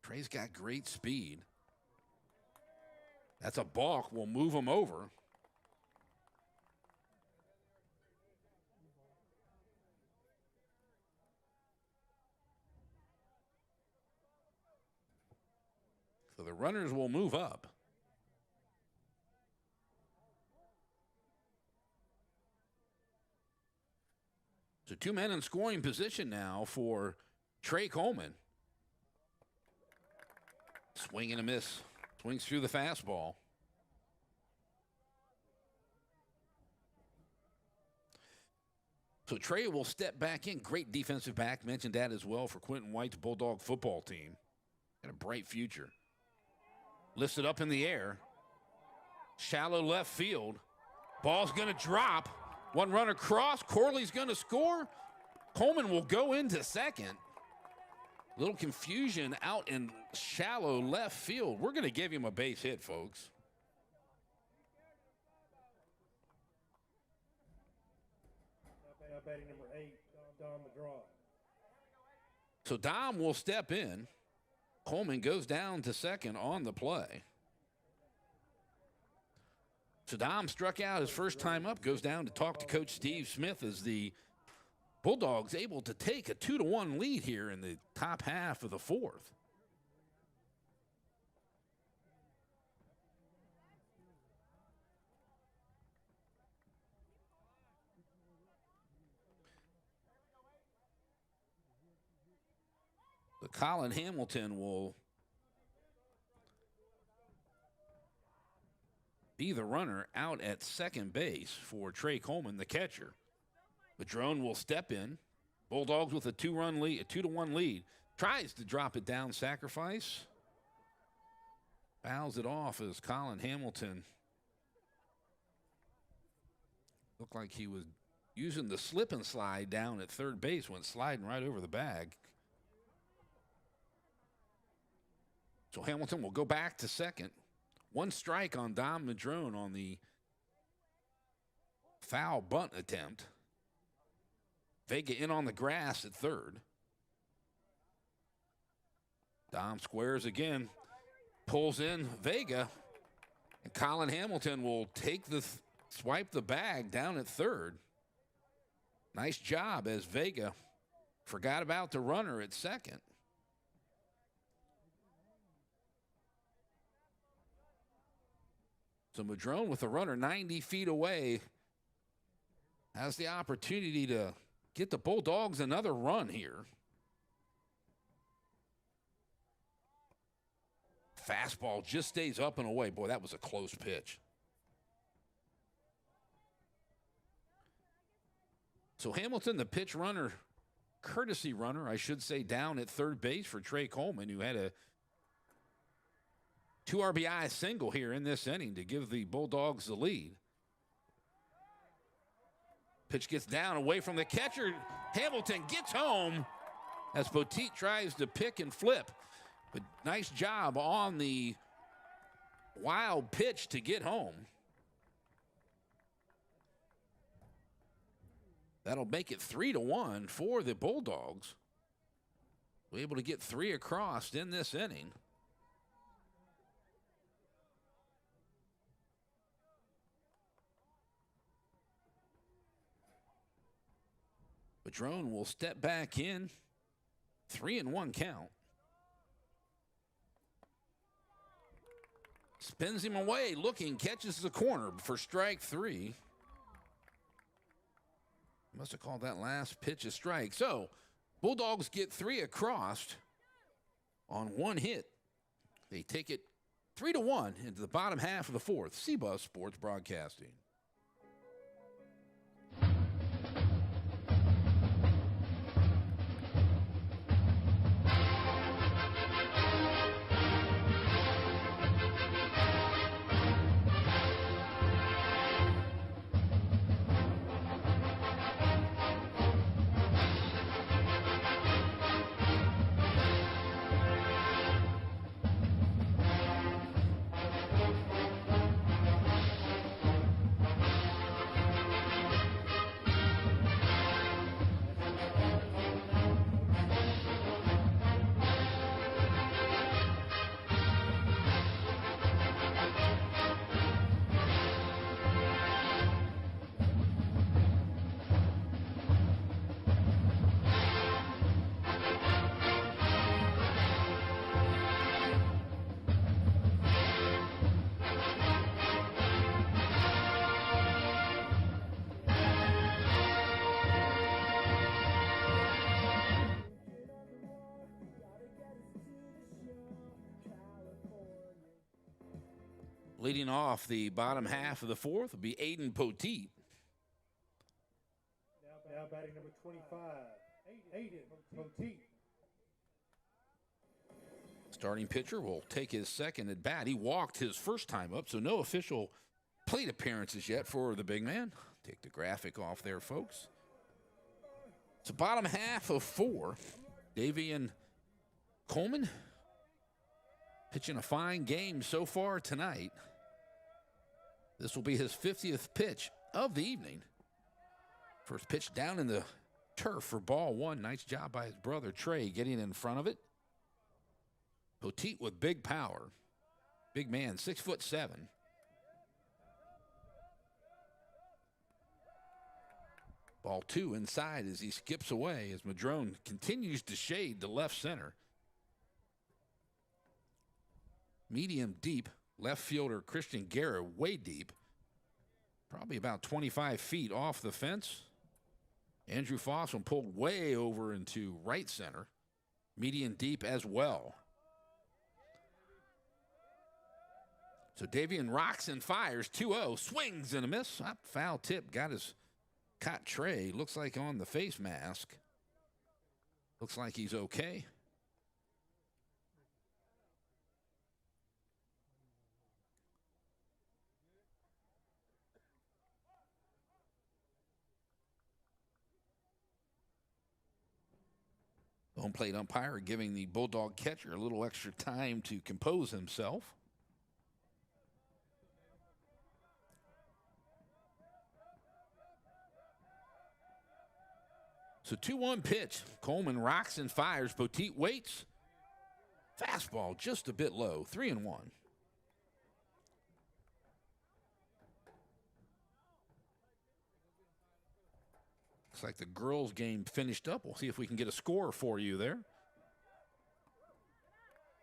Trey's got great speed. That's a balk. Will move him over. So the runners will move up. So 2 men in scoring position now for Trey Coleman. Swing and a miss. Swings through the fastball. So Trey will step back in. Great defensive back. Mentioned that as well for Quentin White's Bulldog football team. Got a bright future. Lifted up in the air. Shallow left field. Ball's going to drop. One run across. Corley's going to score. Coleman will go into second. Little confusion out in shallow left field. We're going to give him a base hit, folks. Now batting number 8, Don McGregor. So Dom will step in. Coleman goes down to second on the play. So Dom struck out his first time up, goes down to talk to Coach Steve Smith as the Bulldogs able to take a 2-1 lead here in the top half of the fourth. The Colin Hamilton will be the runner out at second base for Trey Coleman, the catcher. Madrone will step in. Bulldogs with a 2-run lead, a 2-1 lead. Tries to drop it down, sacrifice. Fouls it off as Colin Hamilton looked like he was using the slip and slide down at third base, went sliding right over the bag. So Hamilton will go back to second. One strike on Dom Madrone on the foul bunt attempt. Vega in on the grass at third. Dom squares again, pulls in Vega, and Colin Hamilton will take the swipe the bag down at third. Nice job as Vega forgot about the runner at second. So Madrone with the runner 90 feet away has the opportunity to get the Bulldogs another run here. Fastball just stays up and away. Boy, that was a close pitch. So Hamilton, the pitch runner, courtesy runner, I should say, down at third base for Trey Coleman, who had a 2 RBI single here in this inning to give the Bulldogs the lead. Pitch gets down away from the catcher. Hamilton gets home as Poteet tries to pick and flip. But nice job on the wild pitch to get home. That'll make it 3-1 for the Bulldogs. We're able to get 3 across in this inning. Madrone will step back in. 3-1 count. Spins him away, looking, catches the corner for strike 3. Must have called that last pitch a strike. So, Bulldogs get 3 across on 1 hit. They take it 3-1 into the bottom half of the fourth. CBUS Sports Broadcasting. Leading off the bottom half of the fourth will be Aiden Poteet. Now batting number 25, Aiden Poteet. Starting pitcher will take his second at bat. He walked his first time up, so no official plate appearances yet for the big man. Take the graphic off there, folks. It's the bottom half of four. Davian Coleman pitching a fine game so far tonight. This will be his 50th pitch of the evening. First pitch down in the turf for ball one. Nice job by his brother Trey getting in front of it. Poteet with big power. Big man, 6'7". Ball two inside as he skips away as Madrone continues to shade to left center. Medium deep, left fielder Christian Guerra way deep. Probably about 25 feet off the fence. Andrew Fossum pulled way over into right center. Medium deep as well. So Davian rocks and fires, 2-0, swings and a miss. Foul tip, caught Trey, looks like on the face mask. Looks like he's okay. Home plate umpire giving the Bulldog catcher a little extra time to compose himself. So 2-1 pitch. Coleman rocks and fires. Poteet waits. Fastball just a bit low. 3-1. Looks like the girls' game finished up. We'll see if we can get a score for you there.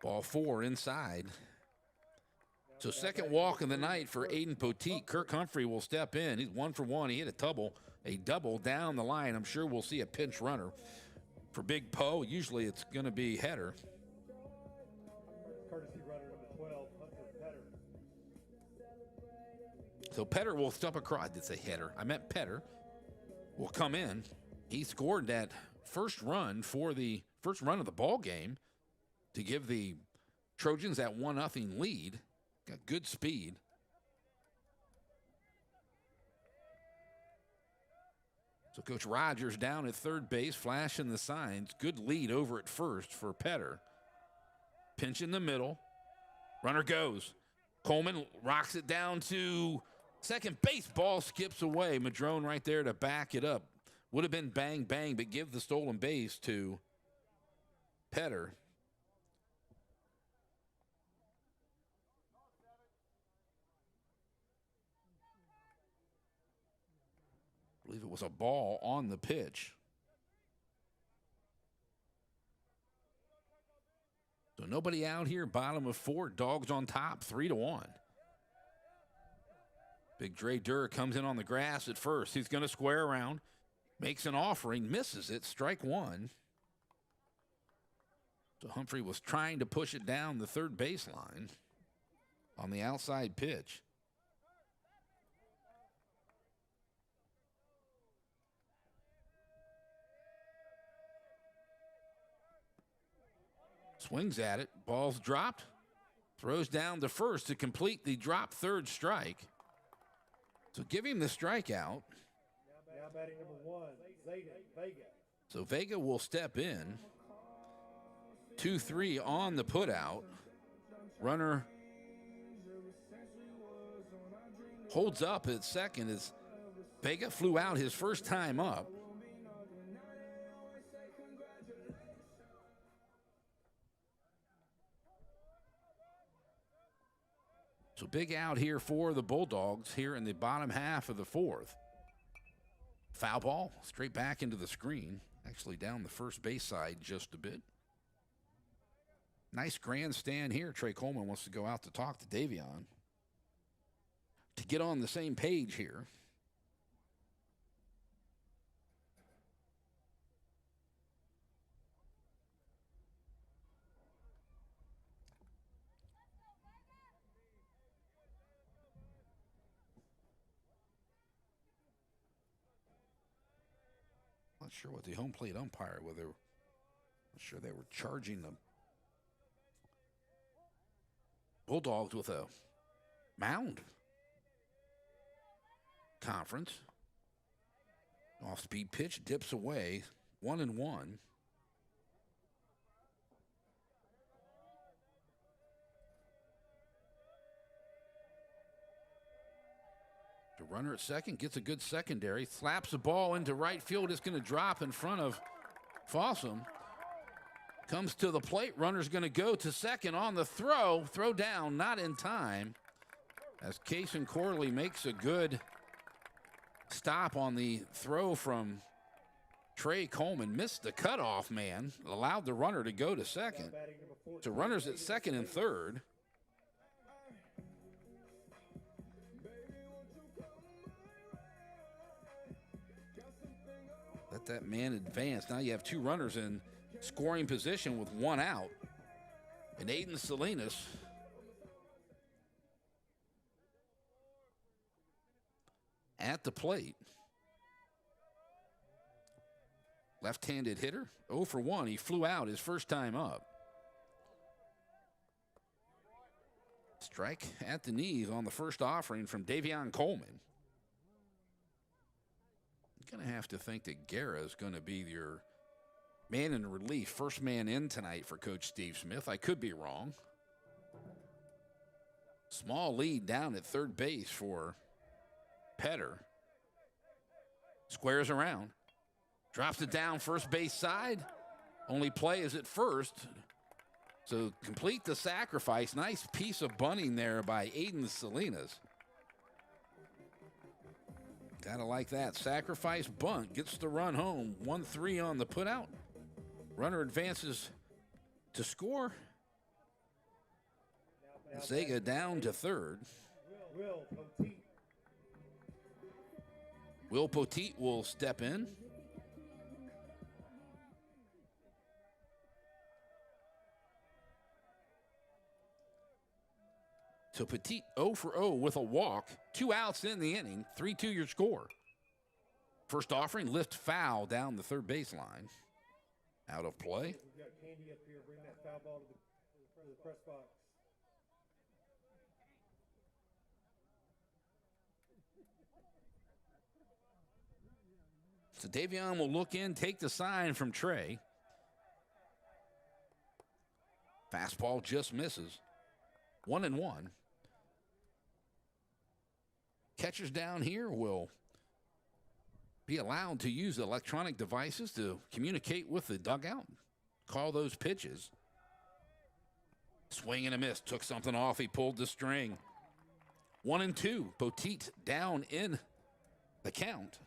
Ball four inside. So second walk of the night for Aiden Poteet. Kirk Humphrey will step in. He's 1 for 1. He hit a double down the line. I'm sure we'll see a pinch runner for Big Poe. Usually it's going to be header. Courtesy runner number 12, Hunter Petter. So Petter will step across. I did say header. I meant Petter will come in. He scored that first run of the ball game to give the Trojans that 1-0 lead. Got good speed. So Coach Rogers down at third base, flashing the signs. Good lead over at first for Petter. Pinch in the middle. Runner goes. Coleman rocks it down to second base. Ball skips away. Madrone right there to back it up. Would have been bang, bang, but give the stolen base to Petter. I believe it was a ball on the pitch. So nobody out here, bottom of four. Dogs on top, 3-1. Big Dre Durr comes in on the grass at first. He's going to square around. Makes an offering, misses it, strike one. So Humphrey was trying to push it down the third baseline on the outside pitch. Swings at it. Ball's dropped. Throws down to first to complete the drop third strike. So give him the strikeout. Now batting number 1, Vega. So Vega will step in. 2-3 on the putout. Runner holds up at second as Vega flew out his first time up. So big out here for the Bulldogs here in the bottom half of the fourth. Foul ball straight back into the screen. Actually down the first base side just a bit. Nice grandstand here. Trey Coleman wants to go out to talk to Davion to get on the same page here. Not sure what the home plate umpire, whether I'm sure they were charging the Bulldogs with a mound. Conference. Off-speed pitch, dips away, 1-1. The runner at second gets a good secondary, slaps the ball into right field. It's going to drop in front of Fossum. Comes to the plate. Runner's going to go to second on the throw. Throw down, not in time. As Cason Corley makes a good stop on the throw from Trey Coleman. Missed the cutoff man. Allowed the runner to go to second. So runners at second and third. Let that man advance. Now you have two runners in scoring position with one out. And Aiden Salinas at the plate. Left-handed hitter, 0 for 1. He flew out his first time up. Strike at the knees on the first offering from Davion Coleman. Going to have to think that Guerra is going to be your man in relief, first man in tonight for Coach Steve Smith. I could be wrong. Small lead down at third base for Petter. Squares around. Drops it down first base side. Only play is at first. So complete the sacrifice. Nice piece of bunting there by Aiden Salinas. Gotta like that. Sacrifice bunt. Gets the run home. 1-3 on the putout. Runner advances to score. Zega down to third. Will Poteet will step in. So Petit 0 for 0 with a walk. 2 outs in the inning. 3-2 your score. First offering, lift foul down the third baseline. Out of play. We've got Candy up here. Bring that foul ball to the press box. So Davion will look in, take the sign from Trey. Fastball just misses. 1-1. Catchers down here will be allowed to use electronic devices to communicate with the dugout, call those pitches. Swing and a miss. Took something off. He pulled the string. 1-2. Poteet down in the count.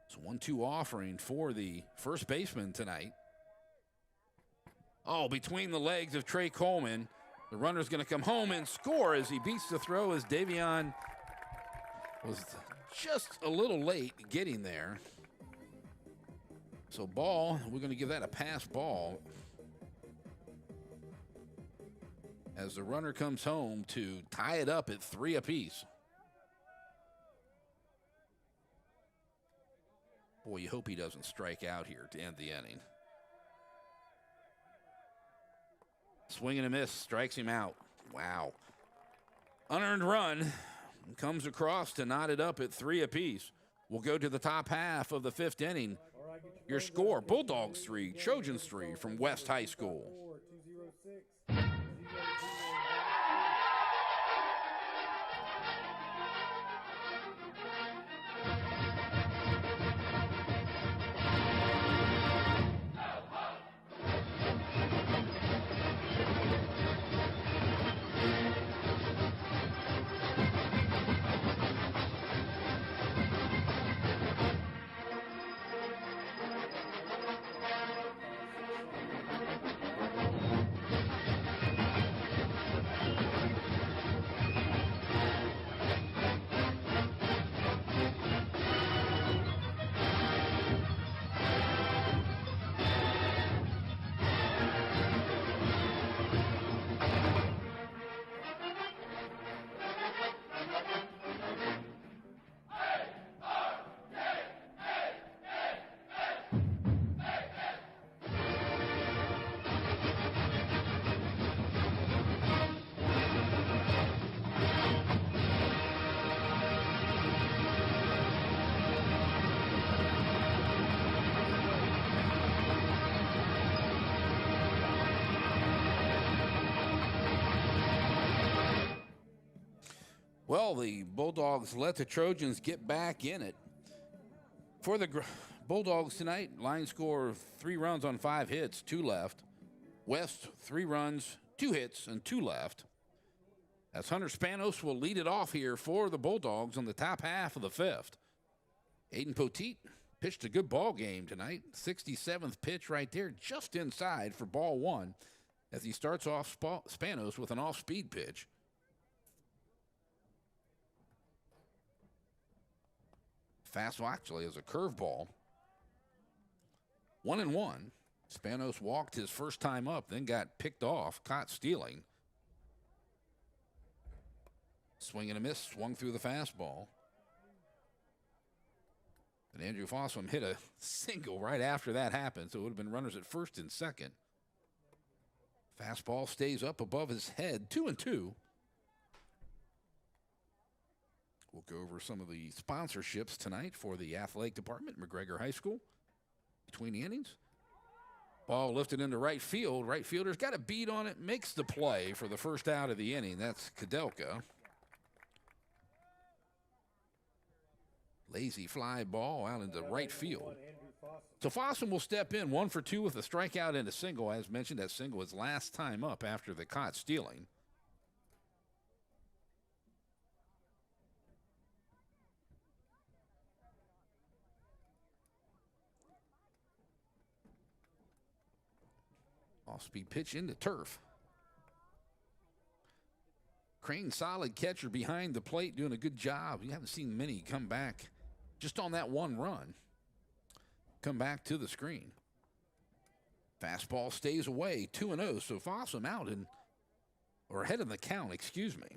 So 1-2 offering for the first baseman tonight. Oh, between the legs of Trey Coleman. The runner's going to come home and score as he beats the throw as Davion was just a little late getting there. So ball, we're going to give that a pass ball as the runner comes home to tie it up at 3 apiece. Boy, you hope he doesn't strike out here to end the inning. Swing and a miss, strikes him out. Wow. Unearned run comes across to knot it up at 3 apiece. We'll go to the top half of the 5th inning. Your score, Bulldogs 3, Trojans 3 from West High School. Well, the Bulldogs let the Trojans get back in it. For the Bulldogs tonight, line score 3 runs on 5 hits, 2 left. West, 3 runs, 2 hits, and 2 left. As Hunter Spanos will lead it off here for the Bulldogs on the top half of the 5th. Aiden Poteet pitched a good ball game tonight. 67th pitch right there, just inside for ball 1, as he starts off Spanos with an off-speed pitch. Fastball actually is a curveball. 1-1. Spanos walked his first time up, then got picked off, caught stealing. Swing and a miss, swung through the fastball. And Andrew Fossum hit a single right after that happened, so it would have been runners at first and second. Fastball stays up above his head, 2-2. We'll go over some of the sponsorships tonight for the athletic department, McGregor High School. Between the innings. Ball lifted into right field. Right fielder's got a beat on it, makes the play for the first out of the inning. That's Kadelka. Lazy fly ball out into right field. So Fossum will step in 1 for 2 with a strikeout and a single. As mentioned, that single is last time up after the caught stealing. Off-speed pitch into turf. Crane, solid catcher behind the plate, doing a good job. You haven't seen many come back just on that one run. Come back to the screen. Fastball stays away, 2-0. So Fossum out or ahead in the count, excuse me.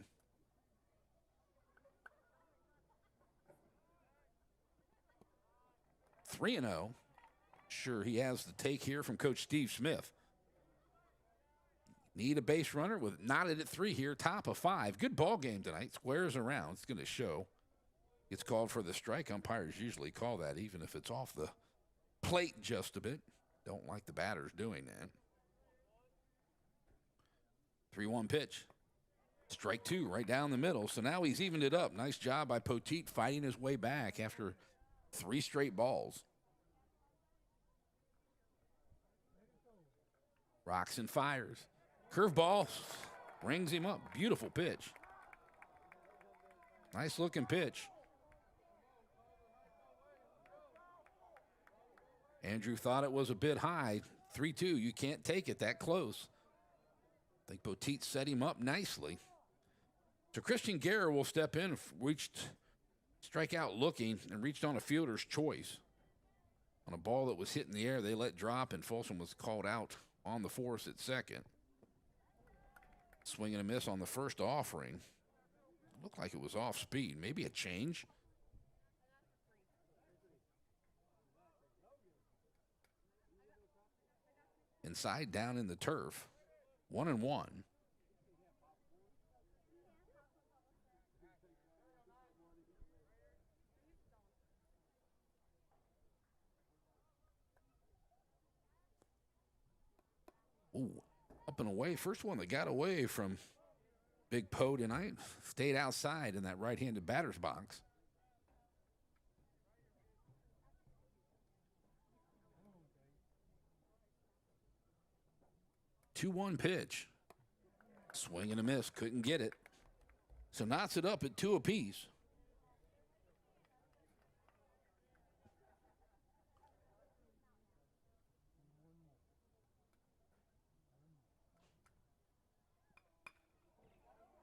Three 3-0. Sure, he has the take here from Coach Steve Smith. Need a base runner with knotted at 3 here, top of 5. Good ball game tonight. Squares around. It's going to show. Gets called for the strike. Umpires usually call that, even if it's off the plate just a bit. Don't like the batters doing that. 3-1 pitch. Strike 2 right down the middle. So now he's evened it up. Nice job by Poteet fighting his way back after 3 straight balls. Rocks and fires. Curveball rings him up. Beautiful pitch. Nice looking pitch. Andrew thought it was a bit high. 3-2. You can't take it that close. I think Poteet set him up nicely. So Christian Guerra will step in, reached strikeout looking, and reached on a fielder's choice. On a ball that was hit in the air, they let drop, and Folsom was called out on the force at second. Swing and a miss on the first offering. Looked like it was off speed. Maybe a change. Inside down in the turf. 1-1. Ooh, up and away. First one that got away from Big Poe tonight. Stayed outside in that right-handed batter's box. Two-one pitch. Swing and a miss. Couldn't get it. So knots it up at 2 apiece.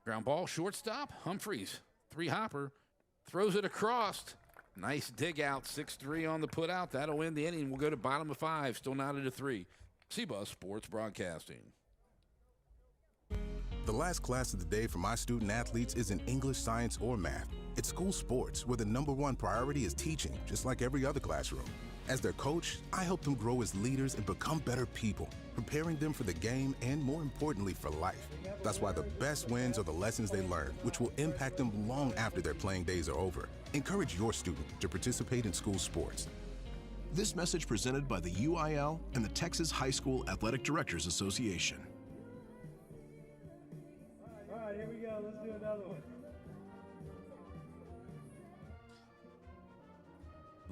Ground ball, shortstop, Humphreys, 3-hopper, throws it across. Nice dig out, 6-3 on the put out. That'll end the inning. We'll go to bottom of 5, still knotted at 3. CBUS Sports Broadcasting. The last class of the day for my student athletes isn't English, science, or math. It's school sports, where the #1 priority is teaching, just like every other classroom. As their coach, I help them grow as leaders and become better people, preparing them for the game and, more importantly, for life. That's why the best wins are the lessons they learn, which will impact them long after their playing days are over. Encourage your student to participate in school sports. This message presented by the UIL and the Texas High School Athletic Directors Association. All right, here we go. Let's do another one.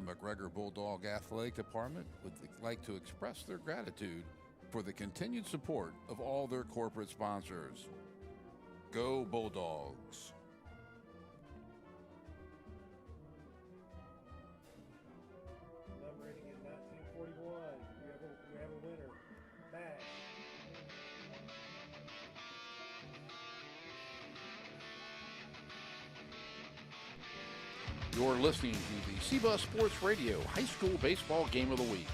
McGregor Bulldog Athletic Department would like to express their gratitude for the continued support of all their corporate sponsors. Go Bulldogs! Number rating in 1941. We have a winner. Matt. You're listening to the CBUS Sports Radio High School Baseball Game of the Week.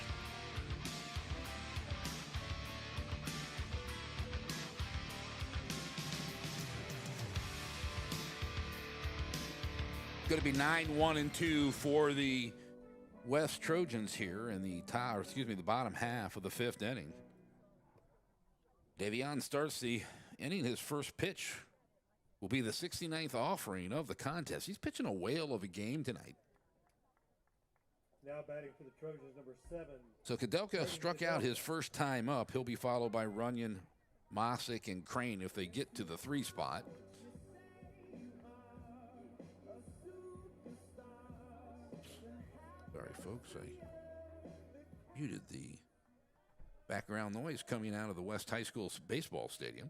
Going to be 9-1-2 for the West Trojans here in the the bottom half of the fifth inning. Davion starts the inning. His first pitch will be the 69th offering of the contest. He's pitching a whale of a game tonight. Now batting for the Trojans, number 7. So Kudelka struck out his first time up. He'll be followed by Runyon, Mossick, and Crane if they get to the 3 spot. Sorry, folks, I muted the background noise coming out of the West High School baseball stadium.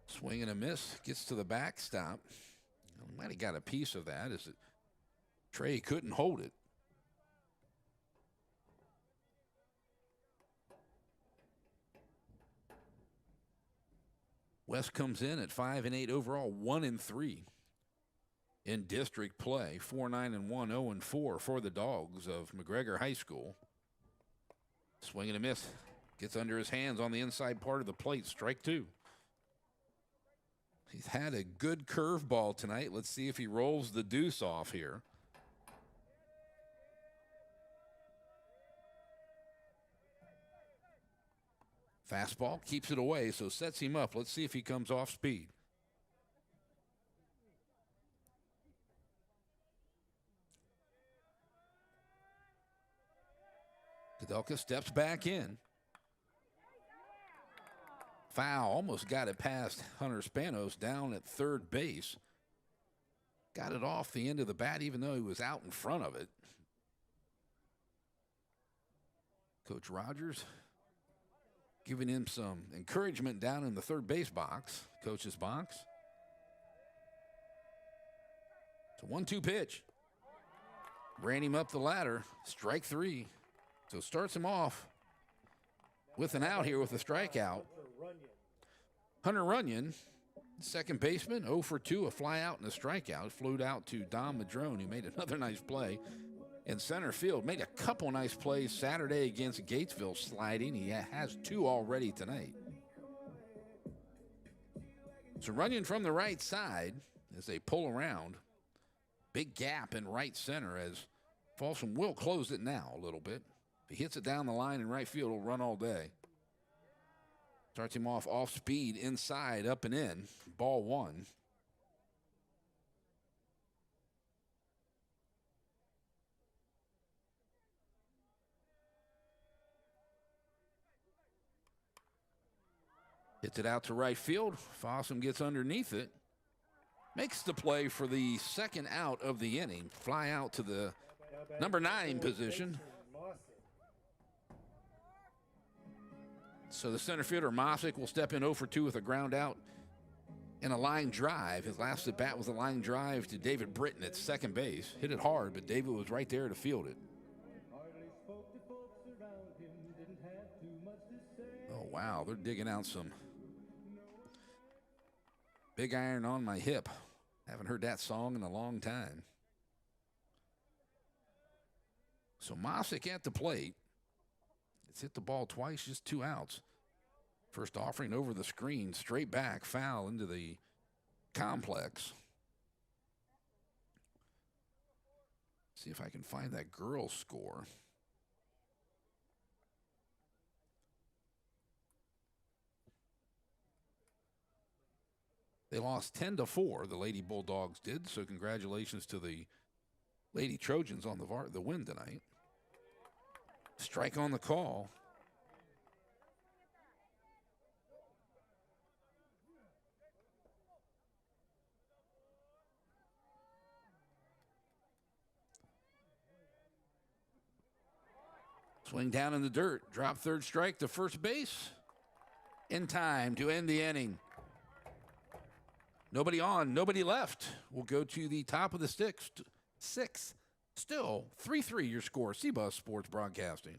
Swing and a miss, gets to the backstop. Might have got a piece of that as Trey couldn't hold it. West comes in at 5-8 overall, 1-3 in district play, 4-9-1, 0-4 for the Dogs of McGregor High School. Swing and a miss, gets under his hands on the inside part of the plate, strike 2. He's had a good curveball tonight. Let's see if he rolls the deuce off here. Fastball keeps it away, so sets him up. Let's see if he comes off speed. Kudelka steps back in. Foul, almost got it past Hunter Spanos down at third base. Got it off the end of the bat even though he was out in front of it. Coach Rogers giving him some encouragement down in the third base box, coach's box. It's a 1-2 pitch. Ran him up the ladder, strike 3. So starts him off with an out here with a strikeout. Hunter Runyon, second baseman, 0 for 2, a fly out and a strikeout. Flew out to Dom Madrone, who made another nice play in center field. Made a couple nice plays Saturday against Gatesville sliding. He has 2 already tonight. So Runyon from the right side as they pull around. Big gap in right center as Folsom will close it now a little bit. If he hits it down the line in right field, he'll run all day. Starts him off speed, inside, up and in. Ball 1. Hits it out to right field. Fossum gets underneath it. Makes the play for the second out of the inning. Fly out to the number 9 position. So the center fielder, Mossick, will step in 0 for 2 with a ground out and a line drive. His last at bat was a line drive to David Britton at second base. Hit it hard, but David was right there to field it. Oh, wow. They're digging out some Big Iron on My Hip. Haven't heard that song in a long time. So Mossick at the plate. It's hit the ball twice, just 2 outs. First offering over the screen, straight back, foul into the complex. See if I can find that girls' score. They lost 10-4, the Lady Bulldogs did, so congratulations to the Lady Trojans on the win tonight. Strike on the call. Swing down in the dirt. Drop third strike to first base. In time to end the inning. Nobody on, nobody left. We'll go to the top of the sixth. Still 3-3 your score. CBUS Sports Broadcasting.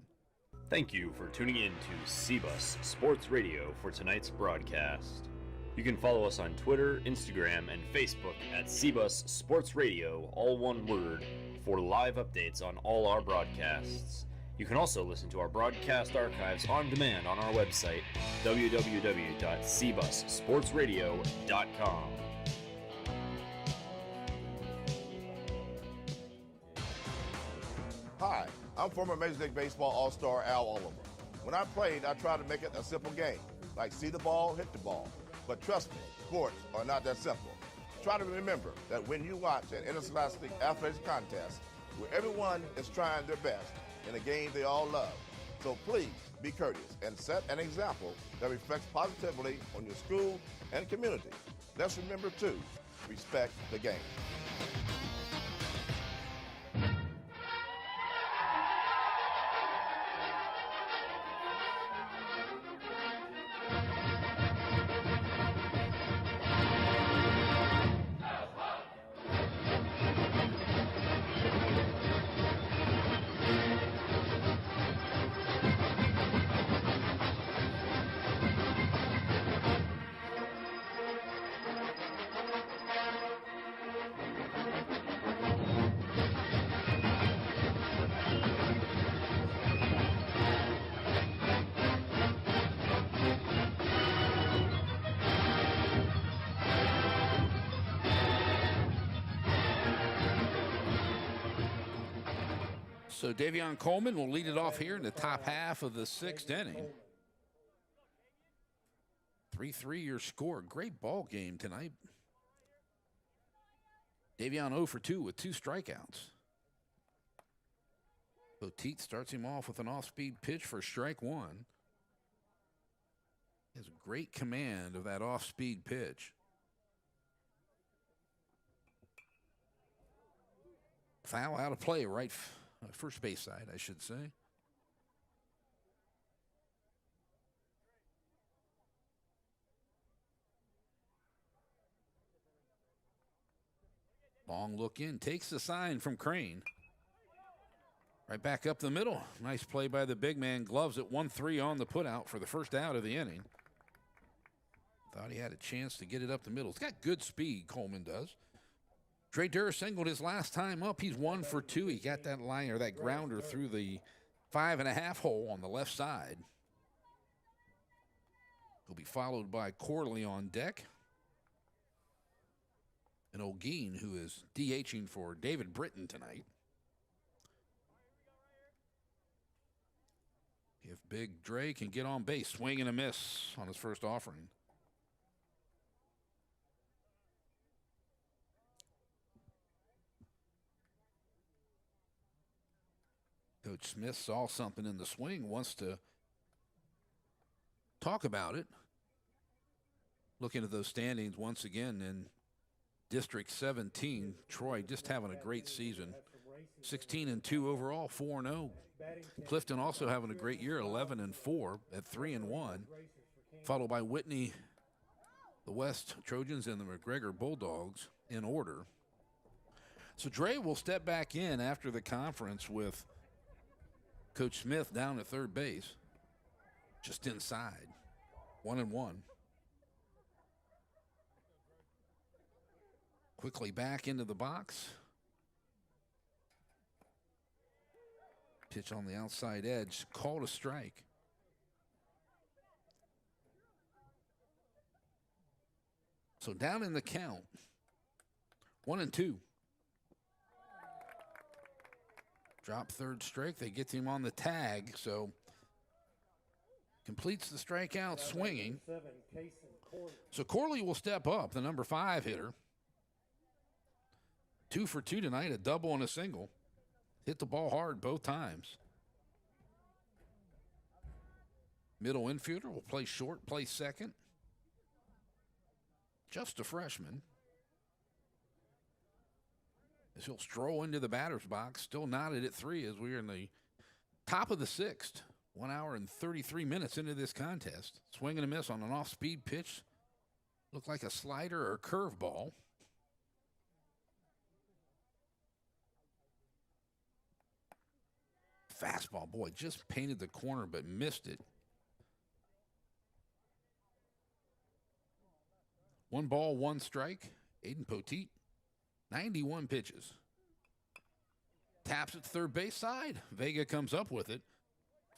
Thank you for tuning in to CBUS Sports Radio for tonight's broadcast. You can follow us on Twitter, Instagram, and Facebook at CBUS Sports Radio, all one word, for live updates on all our broadcasts. You can also listen to our broadcast archives on demand on our website, www.cbussportsradio.com. Hi, I'm former Major League Baseball All-Star Al Oliver. When I played, I tried to make it a simple game, like see the ball, hit the ball. But trust me, sports are not that simple. Try to remember that when you watch an interscholastic athletics contest, where everyone is trying their best in a game they all love. So please be courteous and set an example that reflects positively on your school and community. Let's remember to respect the game. So Davion Coleman will lead it off here in the top half of the sixth inning. 3-3 your score. Great ball game tonight. Davion 0 for 2 with 2 strikeouts. Poteet starts him off with an off-speed pitch for strike one. He has great command of that off-speed pitch. Foul out of play, right first base side, I should say. Long look in, takes the sign from Crane. Right back up the middle. Nice play by the big man. Gloves at 1-3 on the putout for the first out of the inning. Thought he had a chance to get it up the middle. He's got good speed, Coleman does. Trey Durr singled his last time up. He's 1 for 2. He got that line or that grounder through the 5.5 hole on the left side. He'll be followed by Corley on deck. And O'Gean, who is DHing for David Britton tonight. If Big Dre can get on base, swing and a miss on his first offering. Coach Smith saw something in the swing, wants to talk about it. Looking at those standings once again in District 17, Troy just having a great season. 16-2 overall, 4-0. Clifton also having a great year, 11-4 at 3-1. Followed by Whitney, the West Trojans, and the McGregor Bulldogs in order. So Dre will step back in after the conference with Coach Smith down at third base, just inside, 1-1. Quickly back into the box. Pitch on the outside edge, called a strike. So down in the count, 1-2. Drop third strike. They get him on the tag, so completes the strikeout swinging. So Corley will step up, the number 5 hitter. 2 for 2 tonight, a double and a single. Hit the ball hard both times. Middle infielder will play short, play second. Just a freshman. As he'll stroll into the batter's box, still knotted at 3 as we're in the Top of the sixth, 1 hour and 33 minutes into this contest. Swing and a miss on an off-speed pitch. Looked like a slider or curveball. Fastball, boy, just painted the corner but missed it. 1 ball, 1 strike. Aiden Poteet, 91 pitches. Taps at third base side. Vega comes up with it.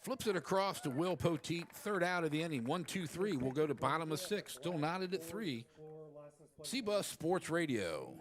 Flips it across to Will Poteet. Third out of the inning. 1-2-3. We'll go to bottom of 6. Still knotted at 3. CBUS Sports Radio.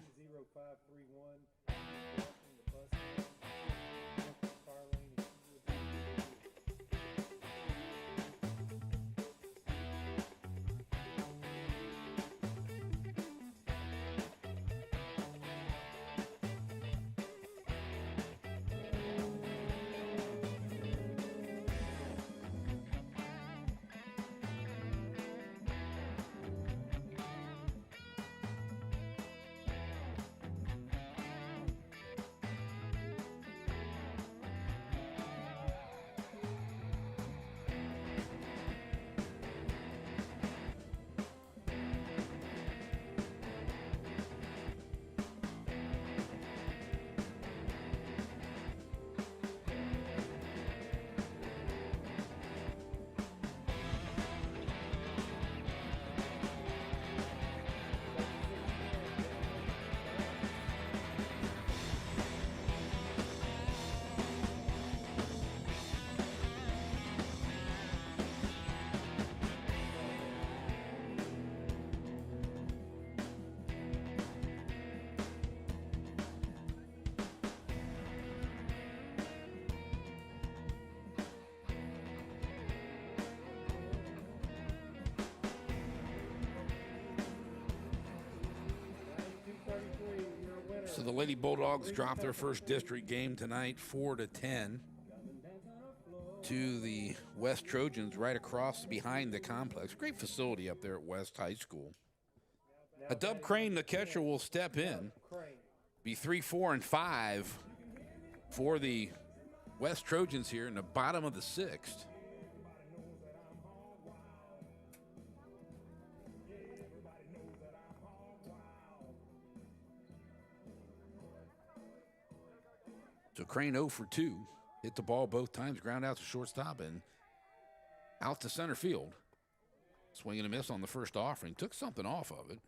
So the Lady Bulldogs drop their first district game tonight, 4-10, to the West Trojans right across behind the complex. Great facility up there at West High School. A Dub Crane, the catcher, will step in. Be 3, 4, and 5 for the West Trojans here in the bottom of the 6th. So Crane 0 for 2. Hit the ball both times, ground out to shortstop and out to center field. Swing and a miss on the first offering. Took something off of it.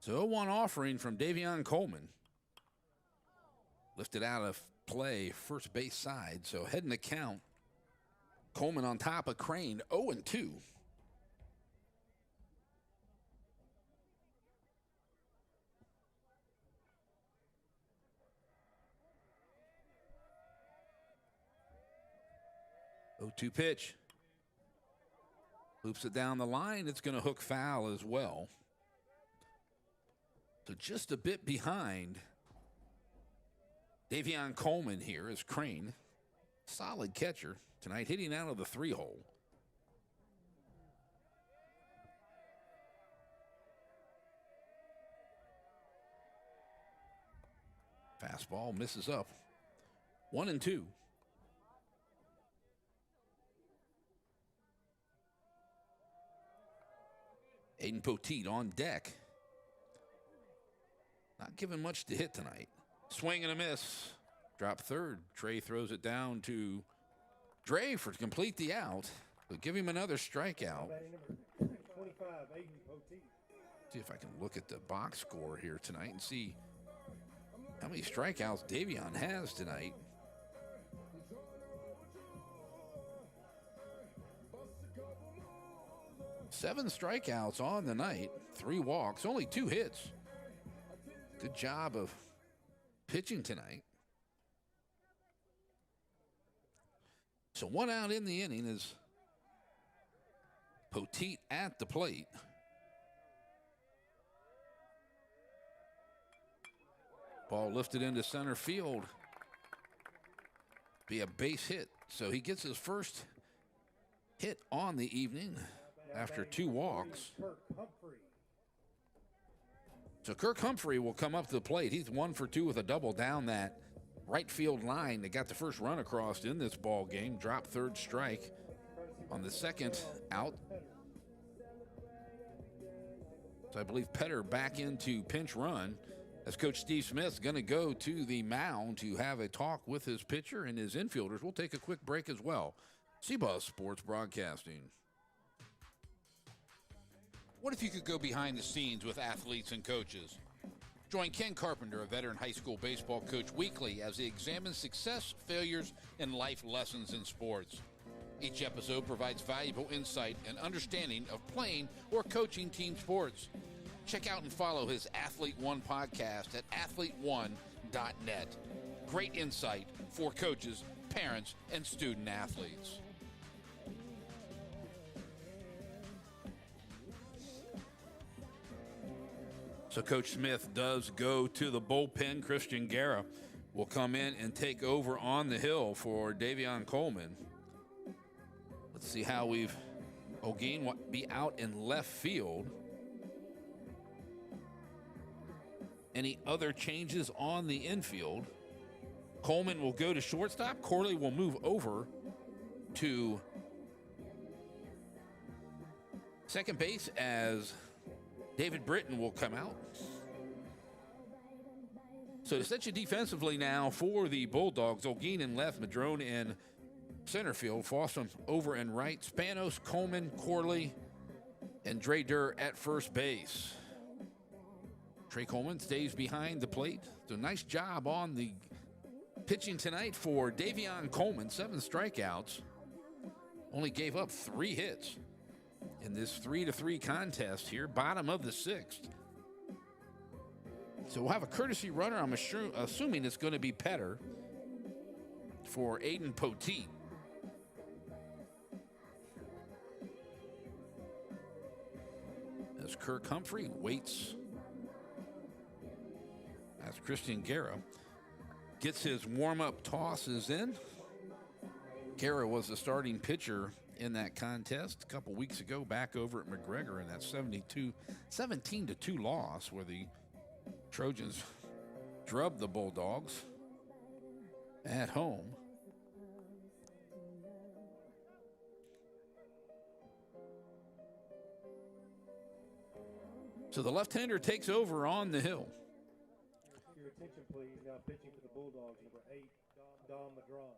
So 0-1 offering from Davion Coleman. Lifted out of play, first base side. So heading the count. Coleman on top of Crane, 0-2. Oh, 2 pitch. Loops it down the line. It's going to hook foul as well. So just a bit behind Davion Coleman here is Crane. Solid catcher tonight, hitting out of the 3-hole. Fastball misses up. 1-2. Aiden Poteet on deck. Not giving much to hit tonight. Swing and a miss. Drop third. Trey throws it down to Dre to complete the out. But give him another strikeout. 25, Aiden Poteet. See if I can look at the box score here tonight and see how many strikeouts Davion has tonight. Seven strikeouts on the night, 3 walks, only 2 hits. Good job of pitching tonight. So 1 out in the inning is Poteet at the plate. Ball lifted into center field. Be a base hit. So he gets his first hit on the evening after 2 walks. So Kirk Humphrey will come up to the plate. He's 1 for 2 with a double down that right field line. They got the first run across in this ball game. Drop third strike on the second out. So I believe Petter back into pinch run as Coach Steve Smith's going to go to the mound to have a talk with his pitcher and his infielders. We'll take a quick break as well. CBUS Sports Broadcasting. What if you could go behind the scenes with athletes and coaches? Join Ken Carpenter, a veteran high school baseball coach, weekly as he examines success, failures, and life lessons in sports. Each episode provides valuable insight and understanding of playing or coaching team sports. Check out and follow his Athlete One podcast at athleteone.net. Great insight for coaches, parents, and student athletes. So Coach Smith does go to the bullpen. Christian Guerra will come in and take over on the hill for Davion Coleman. Let's see how O'Gean will be out in left field. Any other changes on the infield? Coleman will go to shortstop. Corley will move over to second base as David Britton will come out. So to set you defensively now for the Bulldogs, O'Gean in left, Madrone in center field, Fossum over and right, Spanos, Coleman, Corley, and Dre Durr at first base. Trey Coleman stays behind the plate. So nice job on the pitching tonight for Davion Coleman. 7 strikeouts. Only gave up 3 hits in this 3-3 contest here, bottom of the 6th. So we'll have a courtesy runner. I'm assuming it's going to be Petter for Aiden Poteet. As Kirk Humphrey waits as Christian Guerra gets his warm-up tosses in. Guerra was the starting pitcher in that contest a couple weeks ago back over at McGregor in that 17-2 loss where the Trojans drubbed the Bulldogs at home. So the left-hander takes over on the hill. Your attention, please. Now pitching for the Bulldogs, number 8, Dom Madron.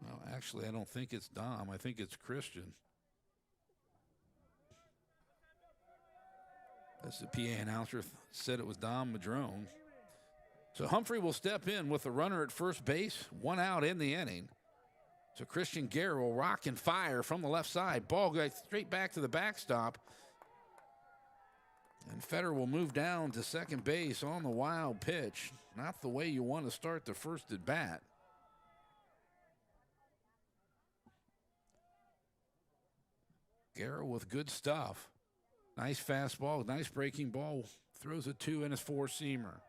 Well, actually, I don't think it's Dom. I think it's Christian. As the PA announcer said, it was Dom Madrone. So Humphrey will step in with a runner at first base, 1 out in the inning. So Christian Guerra will rock and fire from the left side. Ball goes straight back to the backstop. And Fetter will move down to second base on the wild pitch. Not the way you want to start the first at bat. Guerra with good stuff. Nice fastball, nice breaking ball. Throws a 2 in his 4-seamer.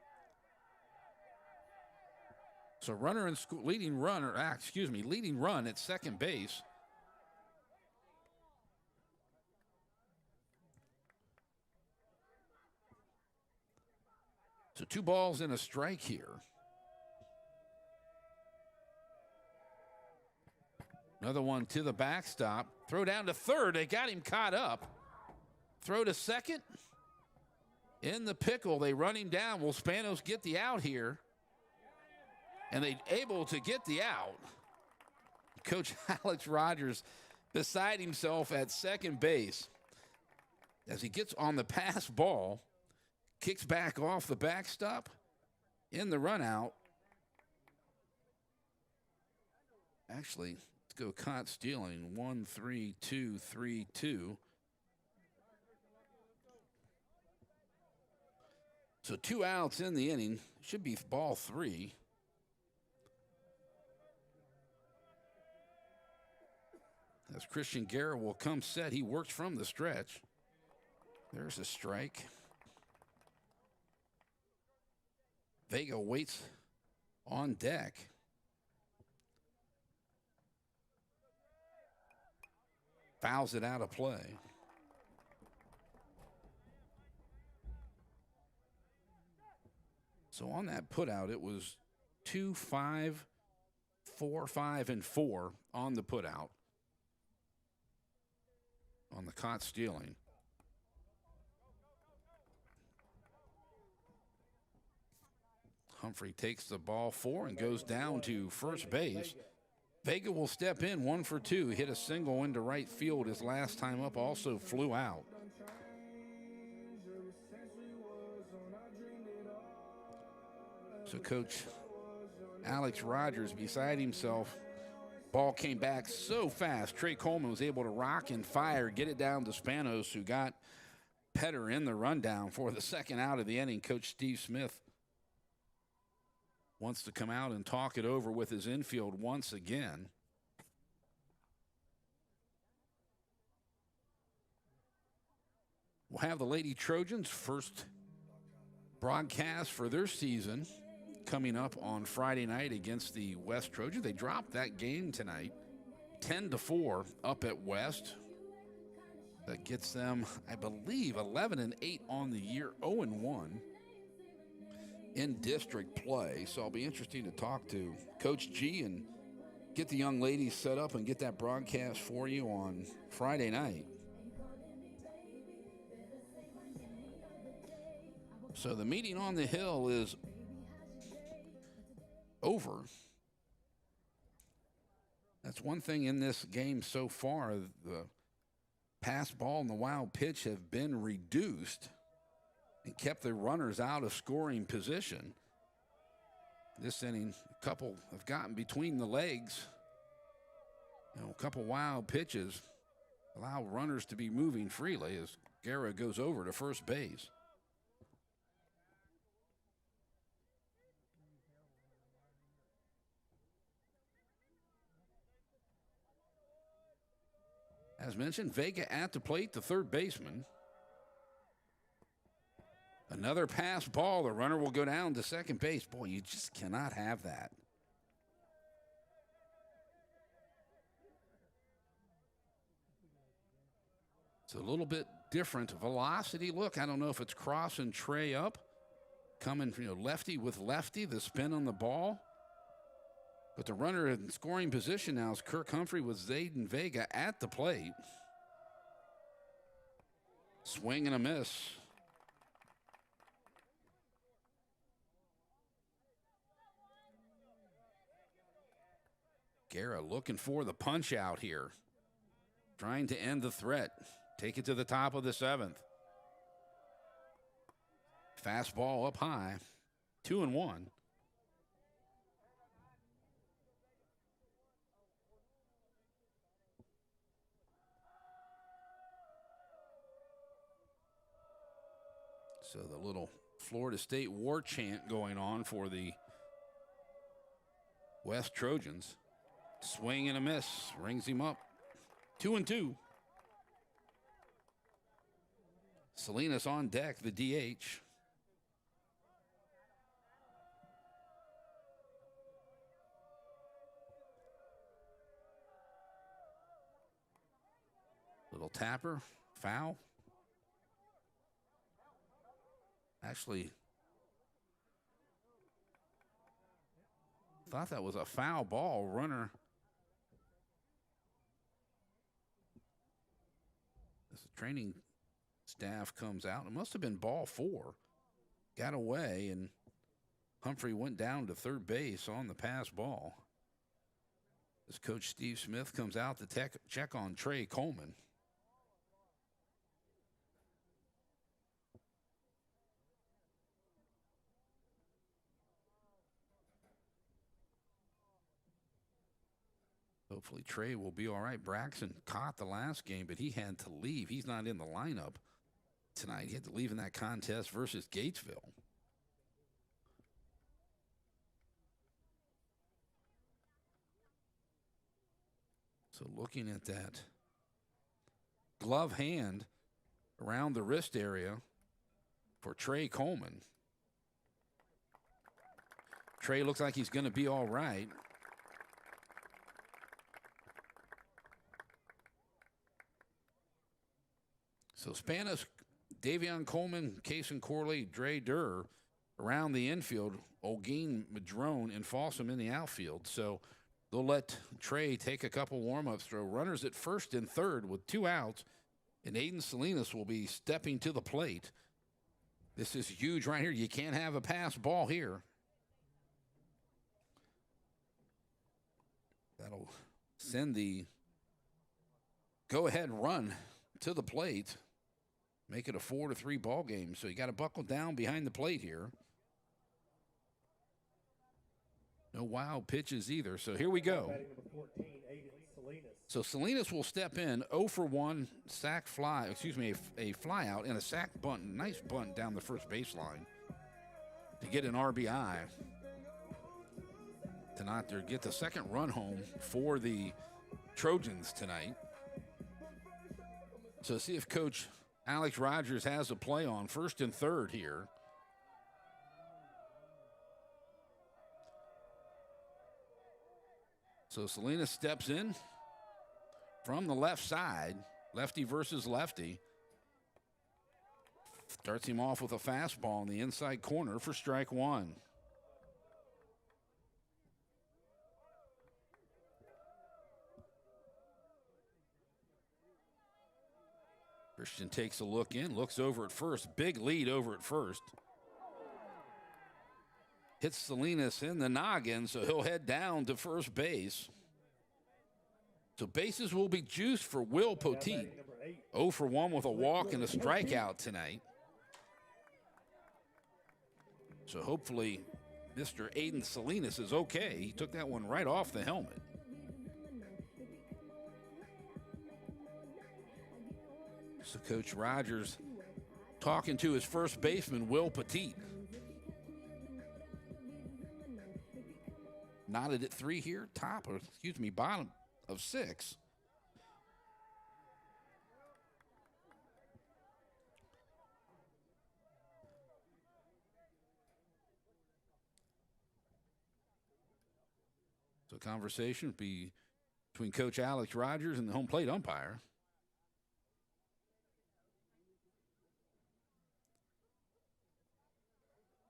So runner in school, leading run at second base. So 2 balls and a strike here. Another one to the backstop. Throw down to third. They got him caught up. Throw to second. In the pickle. They run him down. Will Spanos get the out here? And they able to get the out. Coach Alex Rogers beside himself at second base as he gets on the pass ball, kicks back off the backstop in the run out. Actually, let's go caught stealing. 1-3-2, 3-2. So 2 outs in the inning. Should be ball 3. As Christian Guerra will come set, he works from the stretch. There's a strike. Vega waits on deck. fouls it out of play. So on that putout, it was 2, 5, 4, 5, and 4 on the putout. On the caught stealing. Humphrey takes the ball 4 and goes down to first base. Vega will step in 1 for 2. Hit a single into right field. His last time up also flew out. So Coach Alex Rogers beside himself. Ball came back so fast. Trey Coleman was able to rock and fire, get it down to Spanos, who got Petter in the rundown for the second out of the inning. Coach Steve Smith wants to come out and talk it over with his infield once again. We'll have the Lady Trojans' first broadcast for their season coming up on Friday night against the West Trojans. They dropped that game tonight, 10-4 up at West. That gets them, I believe, 11-8 on the year, 0-1 in district play. So it'll be interesting to talk to Coach G and get the young ladies set up and get that broadcast for you on Friday night. So the meeting on the hill is over. That's one thing in this game so far. The pass ball and the wild pitch have been reduced and kept the runners out of scoring position. This inning, a couple have gotten between the legs. A couple wild pitches allow runners to be moving freely as Guerra goes over to first base. As mentioned, Vega at the plate, the third baseman. Another pass ball. The runner will go down to second base. Boy, you just cannot have that. It's a little bit different velocity look. I don't know if it's crossing Trey up, coming lefty with lefty, the spin on the ball. But the runner in scoring position now is Kirk Humphrey with Zayden Vega at the plate. Swing and a miss. Guerra looking for the punch out here. Trying to end the threat. Take it to the top of the 7th. Fastball up high. 2-1. So the little Florida State war chant going on for the West Trojans. Swing and a miss. Rings him up. 2-2. Salinas on deck, the DH. Little tapper. Foul. Actually, thought that was a foul ball. Runner. As the training staff comes out, it must have been ball 4. Got away, and Humphrey went down to third base on the pass ball. As Coach Steve Smith comes out to check on Trey Coleman. Hopefully Trey will be all right. Braxton caught the last game, but he had to leave. He's not in the lineup tonight. He had to leave in that contest versus Gatesville. So looking at that glove hand around the wrist area for Trey Coleman. Trey looks like he's going to be all right. So Spanos, Davion Coleman, Kason Corley, Dre Durr around the infield, Olguin, Madrone, and Fossum in the outfield. So they'll let Trey take a couple warm-ups, throw runners at first and third with 2 outs, and Aiden Salinas will be stepping to the plate. This is huge right here. You can't have a pass ball here. That'll send the go-ahead run to the plate, make it a 4-3 ball game. So you got to buckle down behind the plate here. No wild pitches either. So here we go. So Salinas will step in, 0 for 1, sac fly, a fly out and a sac bunt, nice bunt down the first baseline to get an RBI. To not get the second run home for the Trojans tonight. So see if Coach Alex Rogers has a play on first and third here. So Salinas steps in from the left side, lefty versus lefty. Starts him off with a fastball in the inside corner for strike 1. Christian takes a look in, looks over at first. Big lead over at first. Hits Salinas in the noggin, so he'll head down to first base. So bases will be juiced for Will Poteet. 0 for 1 with a walk and a strikeout tonight. So hopefully Mr. Aiden Salinas is okay. He took that one right off the helmet. So Coach Rogers talking to his first baseman, Will Poteet. Knotted at 3 here, bottom of 6. So conversation would be between Coach Alex Rogers and the home plate umpire.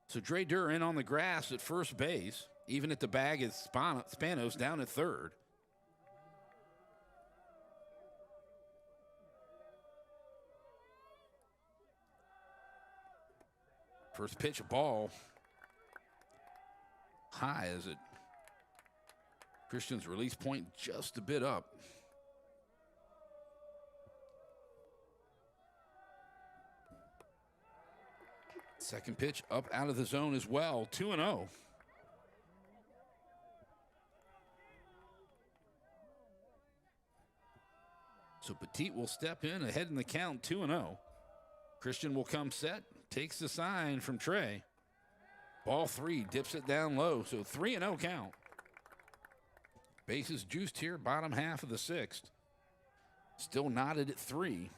So Dre Durr in on the grass at first base. Even at the bag is Spanos down at third. First pitch, a ball. High as it. Christian's release point just a bit up. Second pitch up out of the zone as well, 2-0. So Poteet will step in ahead in the count, 2-0. Christian will come set, takes the sign from Trey. Ball 3, dips it down low, so 3-0 count. Bases juiced here, bottom half of the 6th. Still knotted at 3.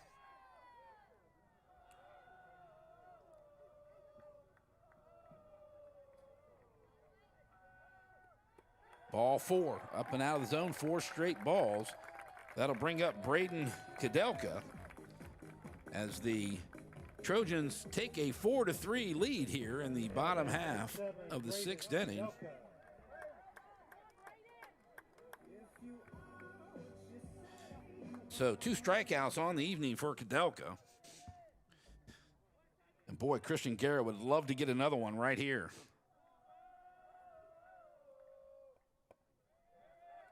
Ball 4, up and out of the zone, 4 straight balls. That'll bring up Braden Kudelka as the Trojans take a 4-3 lead here in the bottom half of the 6th inning. So 2 strikeouts on the evening for Kudelka. And boy, Christian Garrett would love to get another one right here.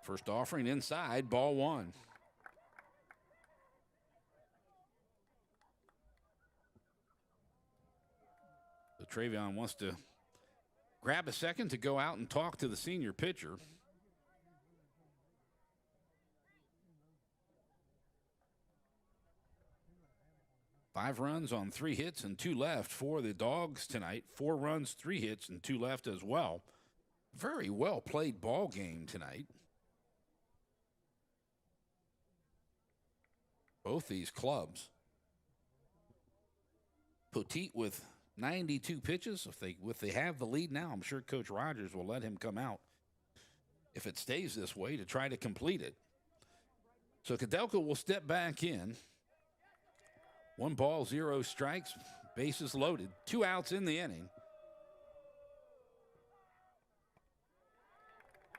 First offering inside, ball 1. So Travion wants to grab a second to go out and talk to the senior pitcher. Five runs on 3 hits and 2 left for the Dogs tonight. 4 runs, 3 hits, and 2 left as well. Very well played ball game tonight. Both these clubs. Poteet with 92 pitches. If they have the lead now, I'm sure Coach Rogers will let him come out if it stays this way to try to complete it. So Kudelka will step back in. 1 ball, 0 strikes, bases loaded. 2 outs in the inning.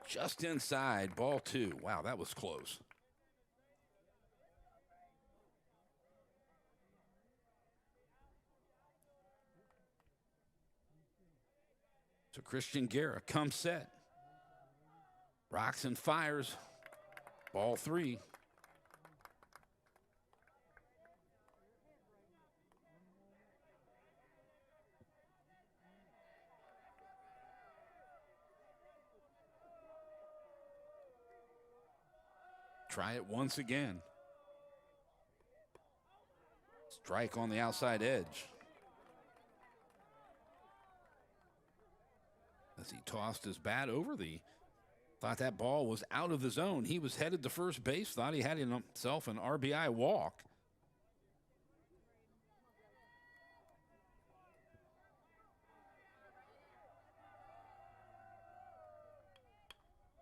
Just inside, ball 2. Wow, that was close. So Christian Guerra comes set. Rocks and fires. Ball 3. Try it once again. Strike on the outside edge. As he tossed his bat over thought that ball was out of the zone. He was headed to first base, thought he had himself an RBI walk.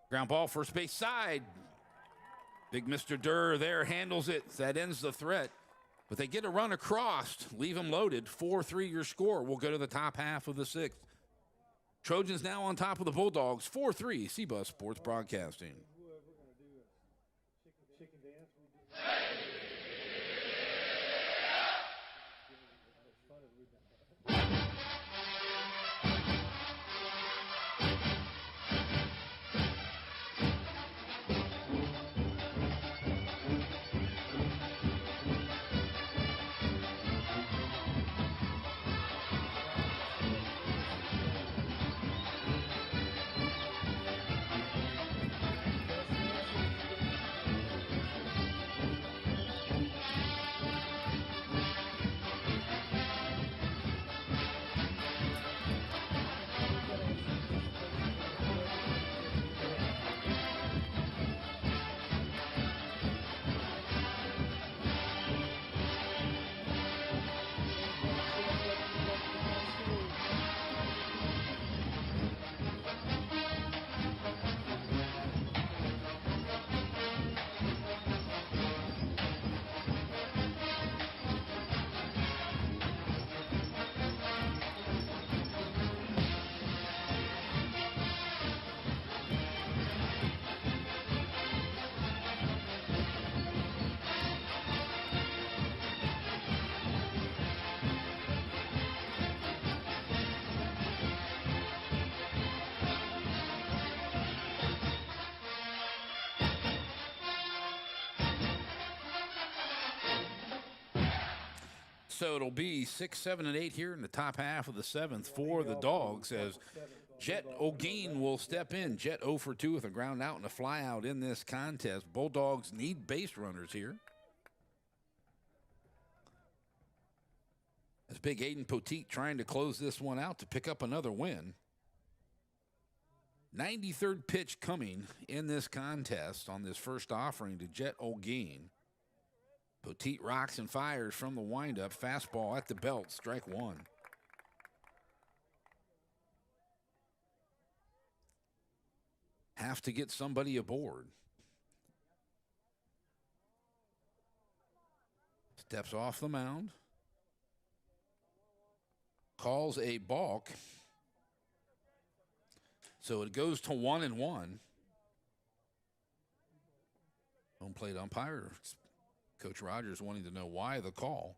Ground ball, first base side. Big Mr. Durr there handles it. That ends the threat. But they get a run across, leave him loaded. 4-3 your score. We'll go to the top half of the 6th. Trojans now on top of the Bulldogs. 4-3 CBUS Sports Broadcasting. So it'll be 6, 7, and 8 here in the top half of the 7th for the Dogs as Jet O'Gean will step in. Jet 0 for 2 with a ground out and a fly out in this contest. Bulldogs need base runners here. As big Aiden Poteet trying to close this one out to pick up another win. 93rd pitch coming in this contest on this first offering to Jet O'Gean. Poteet rocks and fires from the windup. Fastball at the belt, strike 1. Have to get somebody aboard. Steps off the mound. Calls a balk. So it goes to 1-1. Home plate umpire, Coach Rogers, wanting to know why the call.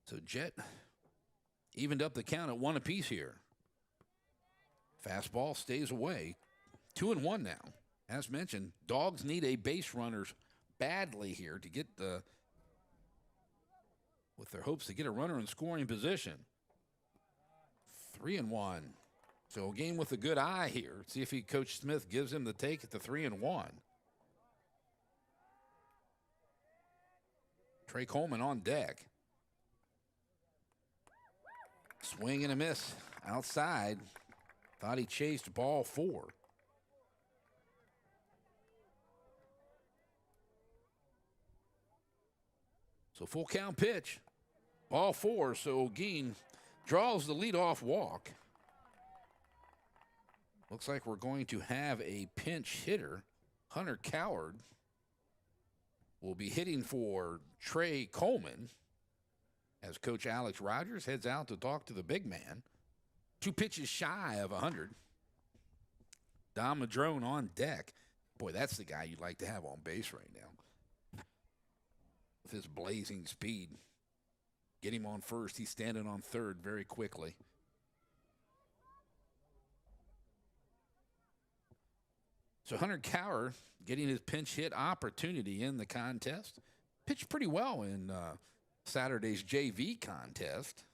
So Jet evened up the count at 1 apiece here. Fastball stays away. 2-1 now. As mentioned, Dogs need a base runner badly here to get with their hopes to get a runner in scoring position. 3-1. So a game with a good eye here. See if Coach Smith gives him the take at the 3-1. Trey Coleman on deck. Swing and a miss outside. Thought he chased ball 4. So full count pitch. Ball 4, so O'Gean draws the leadoff walk. Looks like we're going to have a pinch hitter. Hunter Coward will be hitting for Trey Coleman as Coach Alex Rogers heads out to talk to the big man. 2 pitches shy of 100. Dom Madrone on deck. Boy, that's the guy you'd like to have on base right now. With his blazing speed. Get him on first. He's standing on third very quickly. So Hunter Coward getting his pinch hit opportunity in the contest. Pitched pretty well in Saturday's JV contest.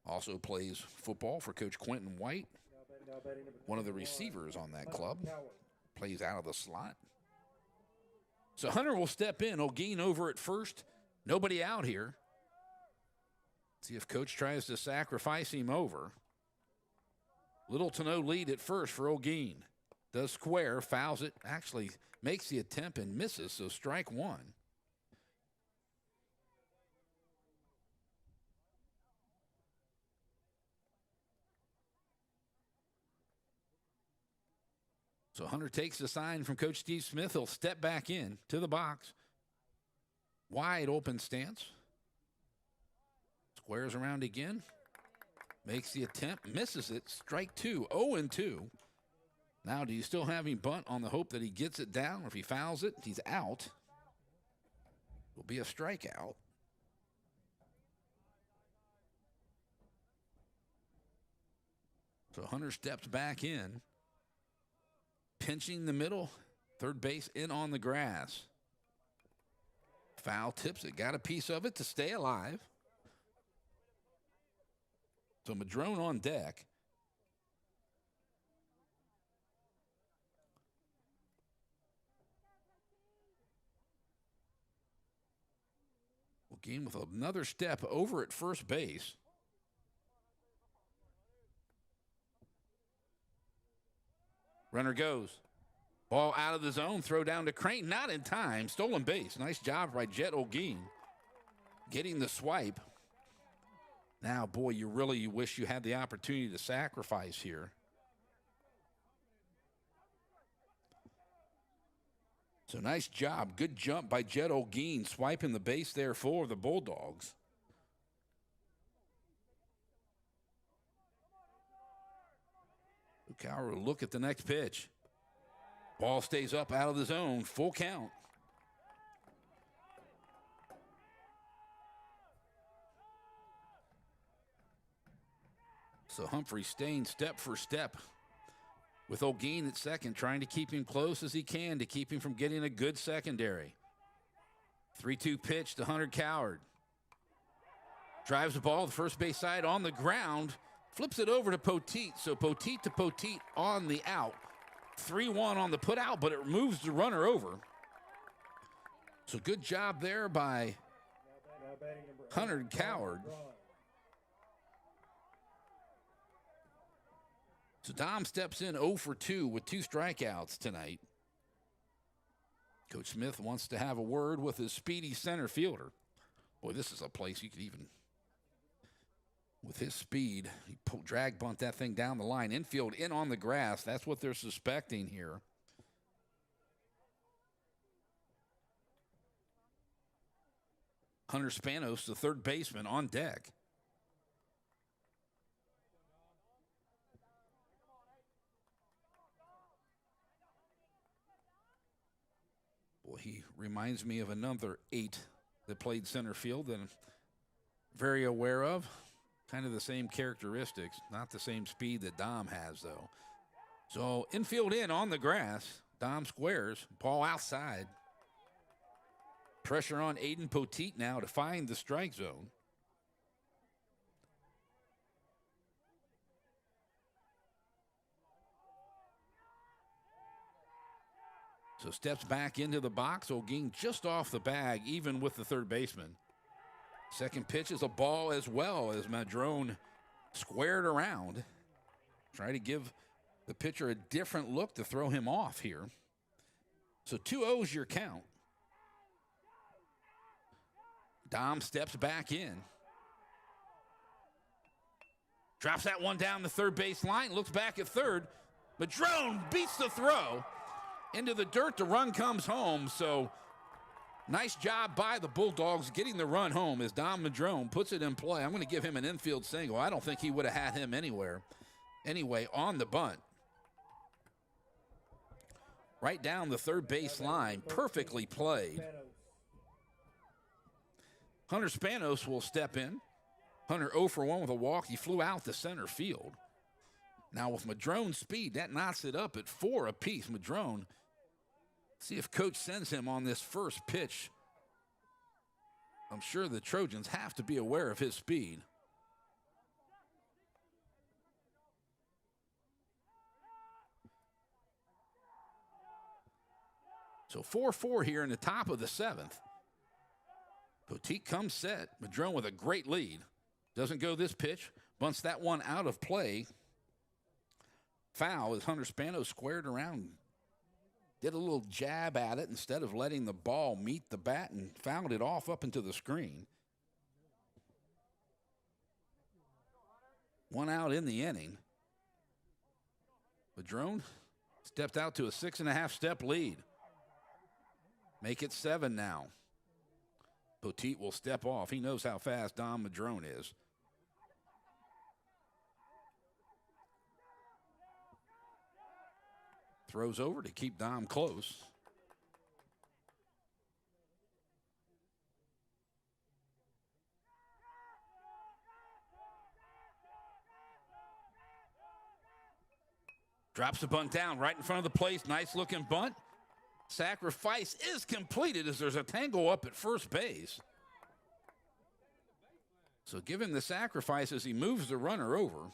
Also plays football for Coach Quentin White, one of the receivers on that club. Plays out of the slot. So Hunter will step in. O'Gean over at first. Nobody out here. See if Coach tries to sacrifice him over. Little to no lead at first for O'Gean. Does square, fouls it, actually makes the attempt and misses, so strike one. So Hunter takes the sign from Coach Steve Smith. He'll step back in to the box. Wide open stance. Squares around again. Makes the attempt, misses it. Strike two, 0-2. Now, do you still have him bunt on the hope that he gets it down? Or if he fouls it, he's out. Will be a strikeout. So Hunter steps back in. Pinching the middle, third base in on the grass. Foul tips it, got a piece of it to stay alive. So Madrone on deck. O'Gean with another step over at first base. Runner goes. Ball out of the zone. Throw down to Crane. Not in time. Stolen base. Nice job by Jet O'Gean. Getting the swipe. Now, boy, you wish you had the opportunity to sacrifice here. So nice job. Good jump by Jet O'Gean. Swiping the base there for the Bulldogs. Coward will look at the next pitch. Ball stays up out of the zone. Full count. So Humphrey staying step for step with O'Gean at second, trying to keep him close as he can to keep him from getting a good secondary. 3-2 pitch to Hunter Coward. Drives the ball to the first base side on the ground. Flips it over to Poteet, so Poteet to Poteet on the out. 3-1 on the put out, but it moves the runner over. So good job there by Hunter Coward. So Dom steps in 0 for 2 with 2 strikeouts tonight. Coach Smith wants to have a word with his speedy center fielder. Boy, this is a place you could even... With his speed, he drag bunt that thing down the line. Infield in on the grass. That's what they're suspecting here. Hunter Spanos, the third baseman, on deck. Boy, he reminds me of another 8 that played center field that I'm very aware of. Kind of the same characteristics, not the same speed that Dom has, though. So infield in on the grass. Dom squares, ball outside. Pressure on Aiden Poteet now to find the strike zone. So steps back into the box. O'Gean just off the bag, even with the third baseman. Second pitch is a ball as well as Madrone squared around. Try to give the pitcher a different look to throw him off here. So 2-0's your count. Dom steps back in. Drops that one down the third base line, looks back at third. Madrone beats the throw into the dirt. The run comes home, so nice job by the Bulldogs getting the run home as Dom Madrone puts it in play. I'm going to give him an infield single. I don't think he would have had him anywhere. Anyway, on the bunt. Right down the third base line, perfectly played. Hunter Spanos will step in. Hunter 0 for 1 with a walk. He flew out to center field. Now with Madrone's speed, that knocks it up at 4 apiece. Madrone, see if coach sends him on this first pitch. I'm sure the Trojans have to be aware of his speed. So 4-4 here in the top of the 7th. Poteet comes set. Madrone with a great lead. Doesn't go this pitch. Bunts that one out of play. Foul as Hunter Spanos squared around. Did a little jab at it instead of letting the ball meet the bat and fouled it off up into the screen. One out in the inning. Madrone stepped out to a 6.5-step lead. Make it 7 now. Poteet will step off. He knows how fast Dom Madrone is. Throws over to keep Dom close. Drops the bunt down right in front of the plate. Nice looking bunt. Sacrifice is completed as there's a tangle up at first base. So give him the sacrifice as he moves the runner over.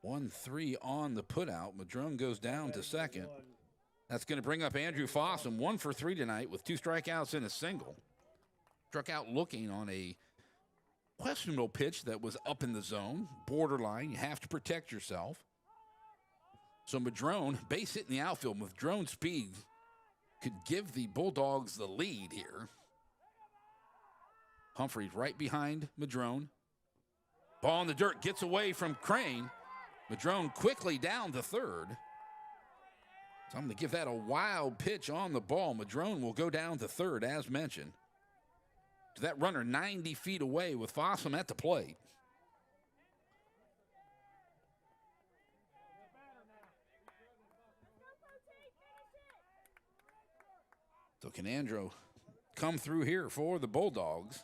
One, 3 on the putout. Madrone goes down to second. That's going to bring up Andrew Fossum, 1 for 3 tonight with 2 strikeouts and a single. Struck out looking on a questionable pitch that was up in the zone, borderline. You have to protect yourself. So Madrone, base hit in the outfield. Madrone's speed could give the Bulldogs the lead here. Humphreys right behind Madrone. Ball in the dirt, gets away from Crane. Madrone quickly down to third. So I'm going to give that a wild pitch on the ball. Madrone will go down to third, as mentioned. To that runner 90 feet away with Fossum at the plate. So can Andrew come through here for the Bulldogs?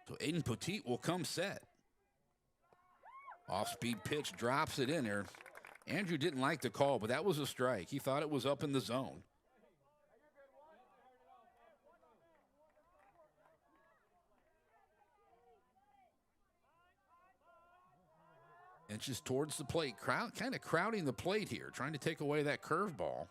So Aiden Poteet will come set. Off-speed pitch, drops it in there. Andrew didn't like the call, but that was a strike. He thought it was up in the zone. Inches towards the plate, kind of crowding the plate here, trying to take away that curveball.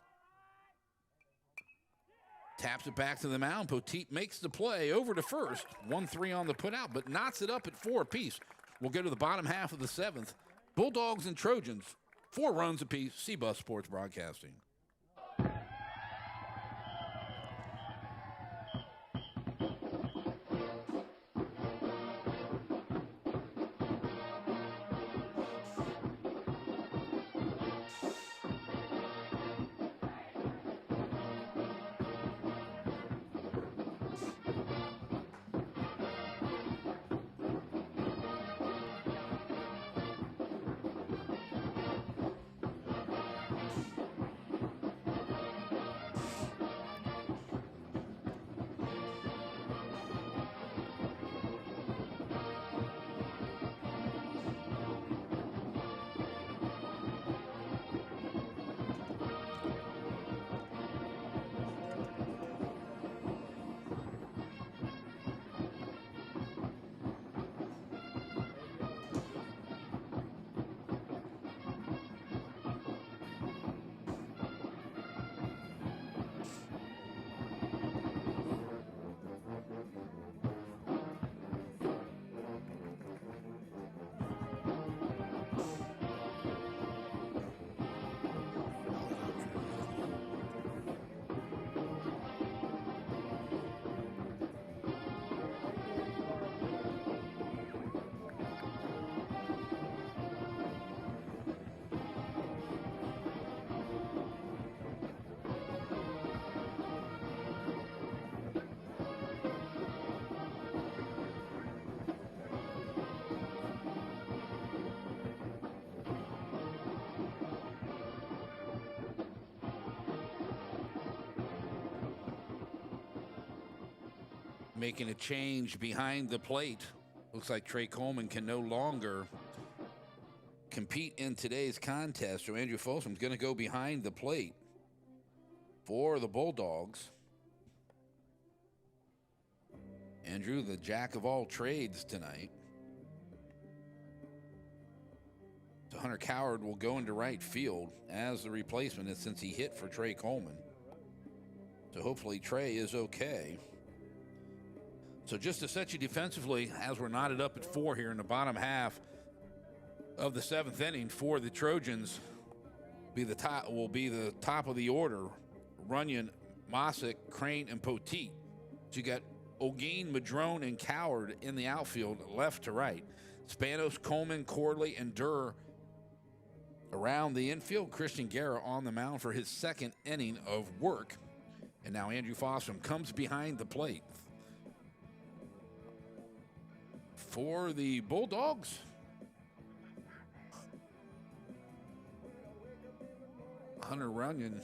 Taps it back to the mound. Poteet makes the play over to first. 1-3 on the putout, but knots it up at 4 apiece. We'll go to the bottom half of the 7th. Bulldogs and Trojans, 4 runs apiece. CBUS Sports Broadcasting. making a change behind the plate. Looks like Trey Coleman can no longer compete in today's contest. So Andrew Folsom's going to go behind the plate for the Bulldogs. Andrew, the jack of all trades tonight. So Hunter Coward will go into right field as the replacement since he hit for Trey Coleman. So hopefully Trey is okay. So just to set you defensively, as we're knotted up at 4 here in the bottom half of the 7th inning for the Trojans, will be the top of the order. Runyon, Mosick, Crane, and Poteet. So you got O'Gean, Madrone, and Coward in the outfield, left to right. Spanos, Coleman, Corley, and Durr around the infield. Christian Guerra on the mound for his 2nd inning of work. And now Andrew Fossum comes behind the plate for the Bulldogs. Hunter Runyon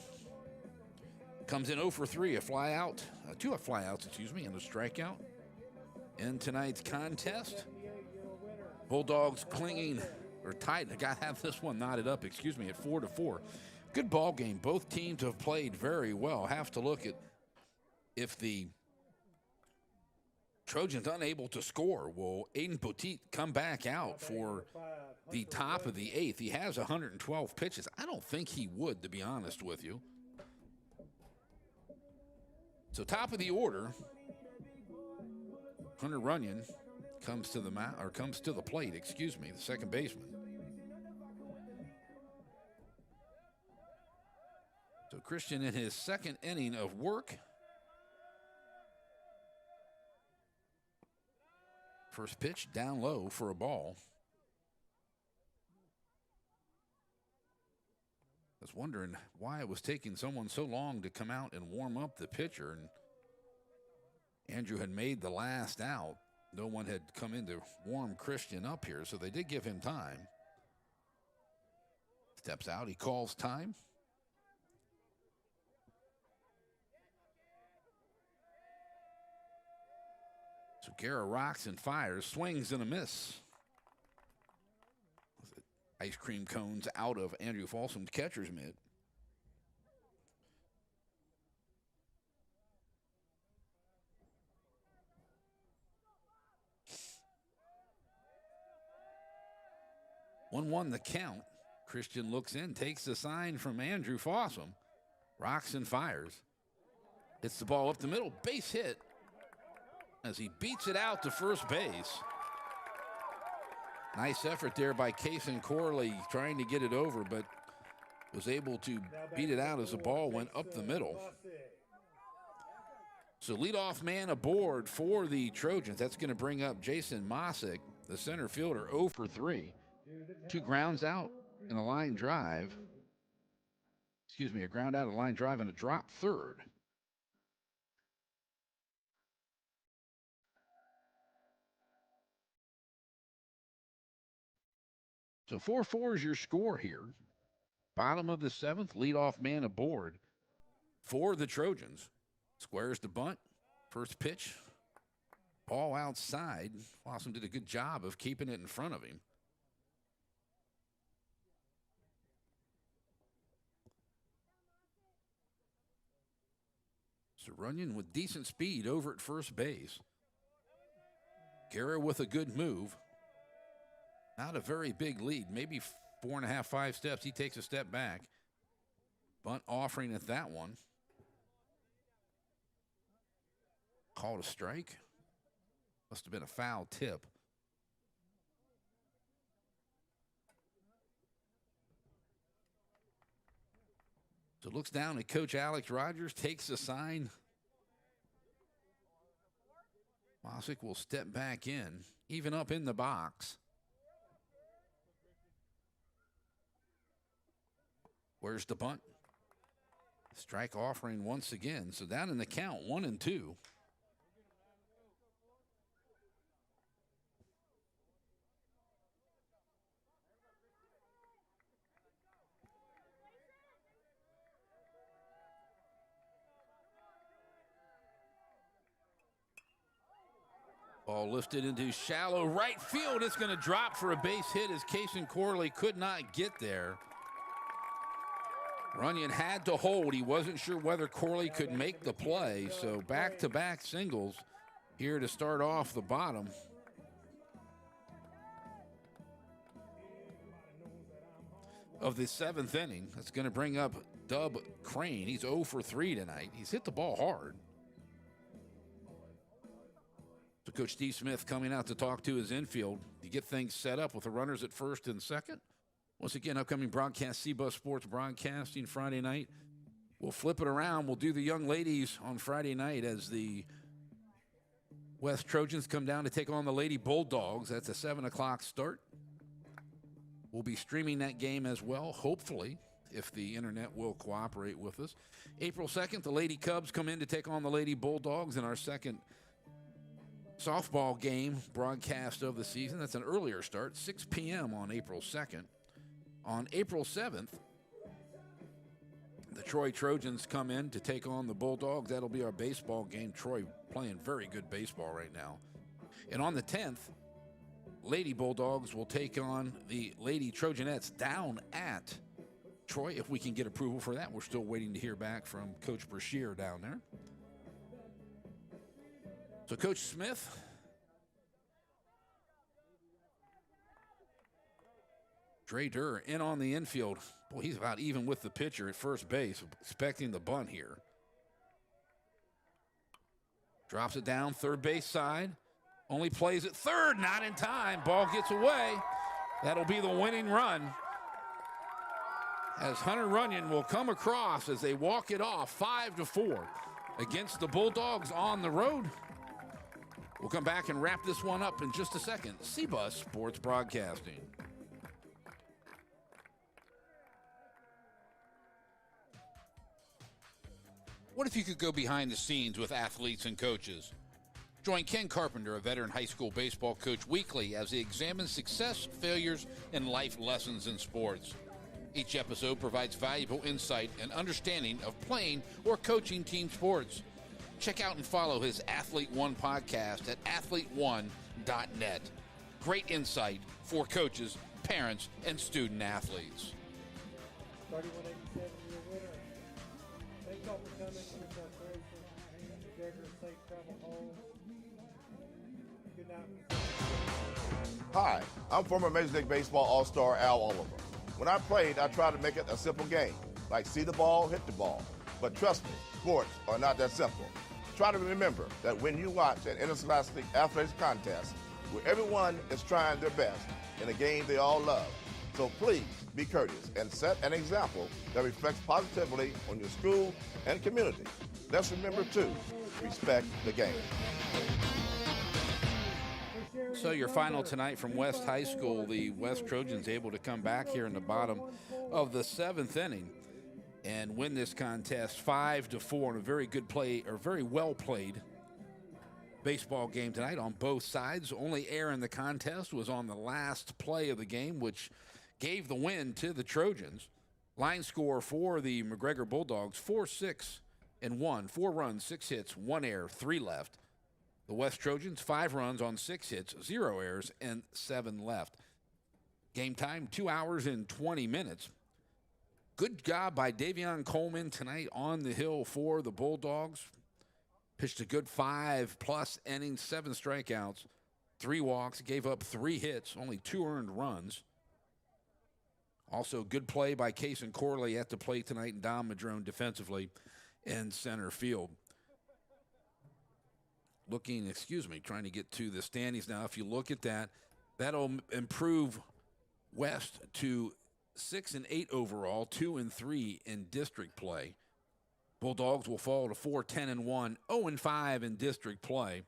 comes in 0 for 3, a flyout, 2 flyouts, and a strikeout in tonight's contest. Bulldogs clinging or tight. I got to have this one knotted up, at 4-4. Good ball game. Both teams have played very well. Have to look at if the Trojans unable to score, will Aiden Poteet come back out for the top of the 8th? He has 112 pitches. I don't think he would, to be honest with you. So top of the order, Hunter Runyon comes to the plate, the second baseman. So Christian in his 2nd inning of work. First pitch down low for a ball. I was wondering why it was taking someone so long to come out and warm up the pitcher. And Andrew had made the last out. No one had come in to warm Christian up here, so they did give him time. Steps out, he calls time. So Guerra rocks and fires, swings and a miss. Ice cream cones out of Andrew Folsom's catcher's mitt. One the count. Christian looks in, takes the sign from Andrew Fossum, rocks and fires. Hits the ball up the middle, base hit as he beats it out to first base. Nice effort there by Kason Corley trying to get it over, but was able to beat it out as the ball went up the middle. So leadoff man aboard for the Trojans. That's going to bring up Jason Mosick, the center fielder, 0 for 3. 2 grounds out and a line drive. A ground out, a line drive, and a drop third. So 4-4 is your score here. Bottom of the 7th, leadoff man aboard for the Trojans. Squares the bunt. First pitch. Ball outside. Fossum did a good job of keeping it in front of him. So Runyon with decent speed over at first base. Guerra with a good move. Not a very big lead, maybe 4.5, 5 steps. He takes a step back. Bunt offering at that one. Called a strike. Must have been a foul tip. So looks down at Coach Alex Rogers, takes the sign. Mosick will step back in, even up in the box. Where's the bunt? Strike offering once again. So down in the count, 1-2. Ball lifted into shallow right field. It's going to drop for a base hit as Kason Corley could not get there. Runyon had to hold. He wasn't sure whether Corley could make the play, so back-to-back singles here to start off the bottom. Of the 7th inning. That's going to bring up Dub Crane. He's 0 for 3 tonight. He's hit the ball hard. So Coach Steve Smith coming out to talk to his infield to get things set up with the runners at first and second. Once again, upcoming broadcast, CBUS Sports Broadcasting Friday night. We'll flip it around. We'll do the young ladies on Friday night as the West Trojans come down to take on the Lady Bulldogs. That's a 7 o'clock start. We'll be streaming that game as well, hopefully, if the internet will cooperate with us. April 2nd, the Lady Cubs come in to take on the Lady Bulldogs in our second softball game broadcast of the season. That's an earlier start, 6 p.m. on April 2nd. On April 7th, the Troy Trojans come in to take on the Bulldogs. That'll be our baseball game. Troy playing very good baseball right now. And on the 10th, Lady Bulldogs will take on the Lady Trojanettes down at Troy, if we can get approval for that. We're still waiting to hear back from Coach Brashear down there. So Coach Smith, Dre Durr in on the infield. Boy, he's about even with the pitcher at first base, expecting the bunt here. Drops it down, third base side. Only plays at third, not in time. Ball gets away. That'll be the winning run. As Hunter Runyon will come across as they walk it off 5-4 against the Bulldogs on the road. We'll come back and wrap this one up in just a second. CBUS Sports Broadcasting. What if you could go behind the scenes with athletes and coaches? Join Ken Carpenter, a veteran high school baseball coach, weekly as he examines success, failures, and life lessons in sports. Each episode provides valuable insight and understanding of playing or coaching team sports. Check out and follow his Athlete One podcast at athleteone.net. Great insight for coaches, parents, and student athletes. 3187, your winner. Thank y'all for coming to this celebration. McGregor, safe travel home. Good night. Hi, I'm former Major League Baseball All-Star Al Oliver. When I played, I tried to make it a simple game, like see the ball, hit the ball. But trust me, sports are not that simple. Try to remember that when you watch an interscholastic athletics contest where everyone is trying their best in a game they all love. So please be courteous and set an example that reflects positively on your school and community. Let's remember, too, respect the game. So your final tonight from West High School, the West Trojans able to come back here in the bottom of the 7th inning and win this contest 5-4 in a very good play, or very well played baseball game tonight on both sides. Only error in the contest was on the last play of the game, which gave the win to the Trojans. Line score for the McGregor Bulldogs, 4-6-1, 4 runs, 6 hits, 1 error, 3 left. The West Trojans, 5 runs on 6 hits, 0 errors, and 7 left. Game time, 2 hours and 20 minutes. Good job by Davion Coleman tonight on the hill for the Bulldogs. Pitched a good 5+ innings, 7 strikeouts, 3 walks, gave up 3 hits, only 2 earned runs. Also, good play by Kason Corley at the plate tonight, and Dom Madrone defensively in center field. Trying to get to the standings now. If you look at that, that'll improve West to 6-8 overall, 2-3 in district play. Bulldogs will fall to 4-10-1, 0-5 in district play.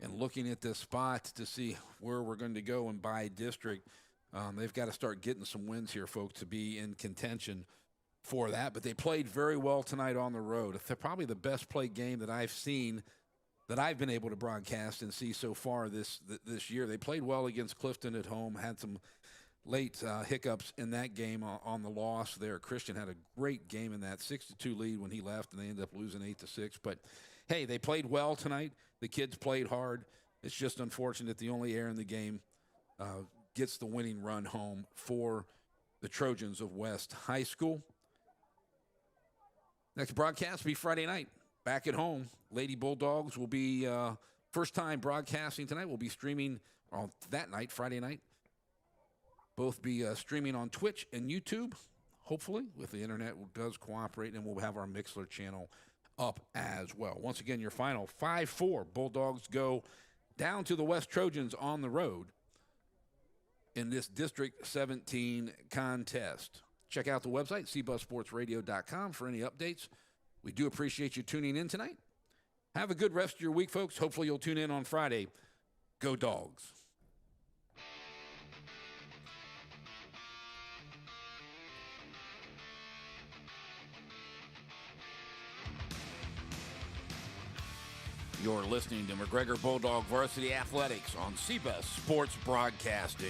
And looking at the spots to see where we're going to go and by district, they've got to start getting some wins here, folks, to be in contention for that. But they played very well tonight on the road. They're probably the best played game that I've seen, that I've been able to broadcast and see so far this year. They played well against Clifton at home, had some late hiccups in that game on the loss there. Christian had a great game in that 6-2 lead when he left, and they ended up losing 8-6. But, hey, they played well tonight. The kids played hard. It's just unfortunate the only error in the game gets the winning run home for the Trojans of West High School. Next broadcast will be Friday night. Back at home, Lady Bulldogs will be first time broadcasting tonight. We'll be streaming on that night, Friday night. Both be streaming on Twitch and YouTube, hopefully, if the internet does cooperate, and we'll have our Mixler channel up as well. Once again, your final 5-4. Bulldogs go down to the West Trojans on the road in this District 17 contest. Check out the website, cbussportsradio.com, for any updates. We do appreciate you tuning in tonight. Have a good rest of your week, folks. Hopefully you'll tune in on Friday. Go Dogs. You're listening to McGregor Bulldog Varsity Athletics on CBUS Sports Broadcasting.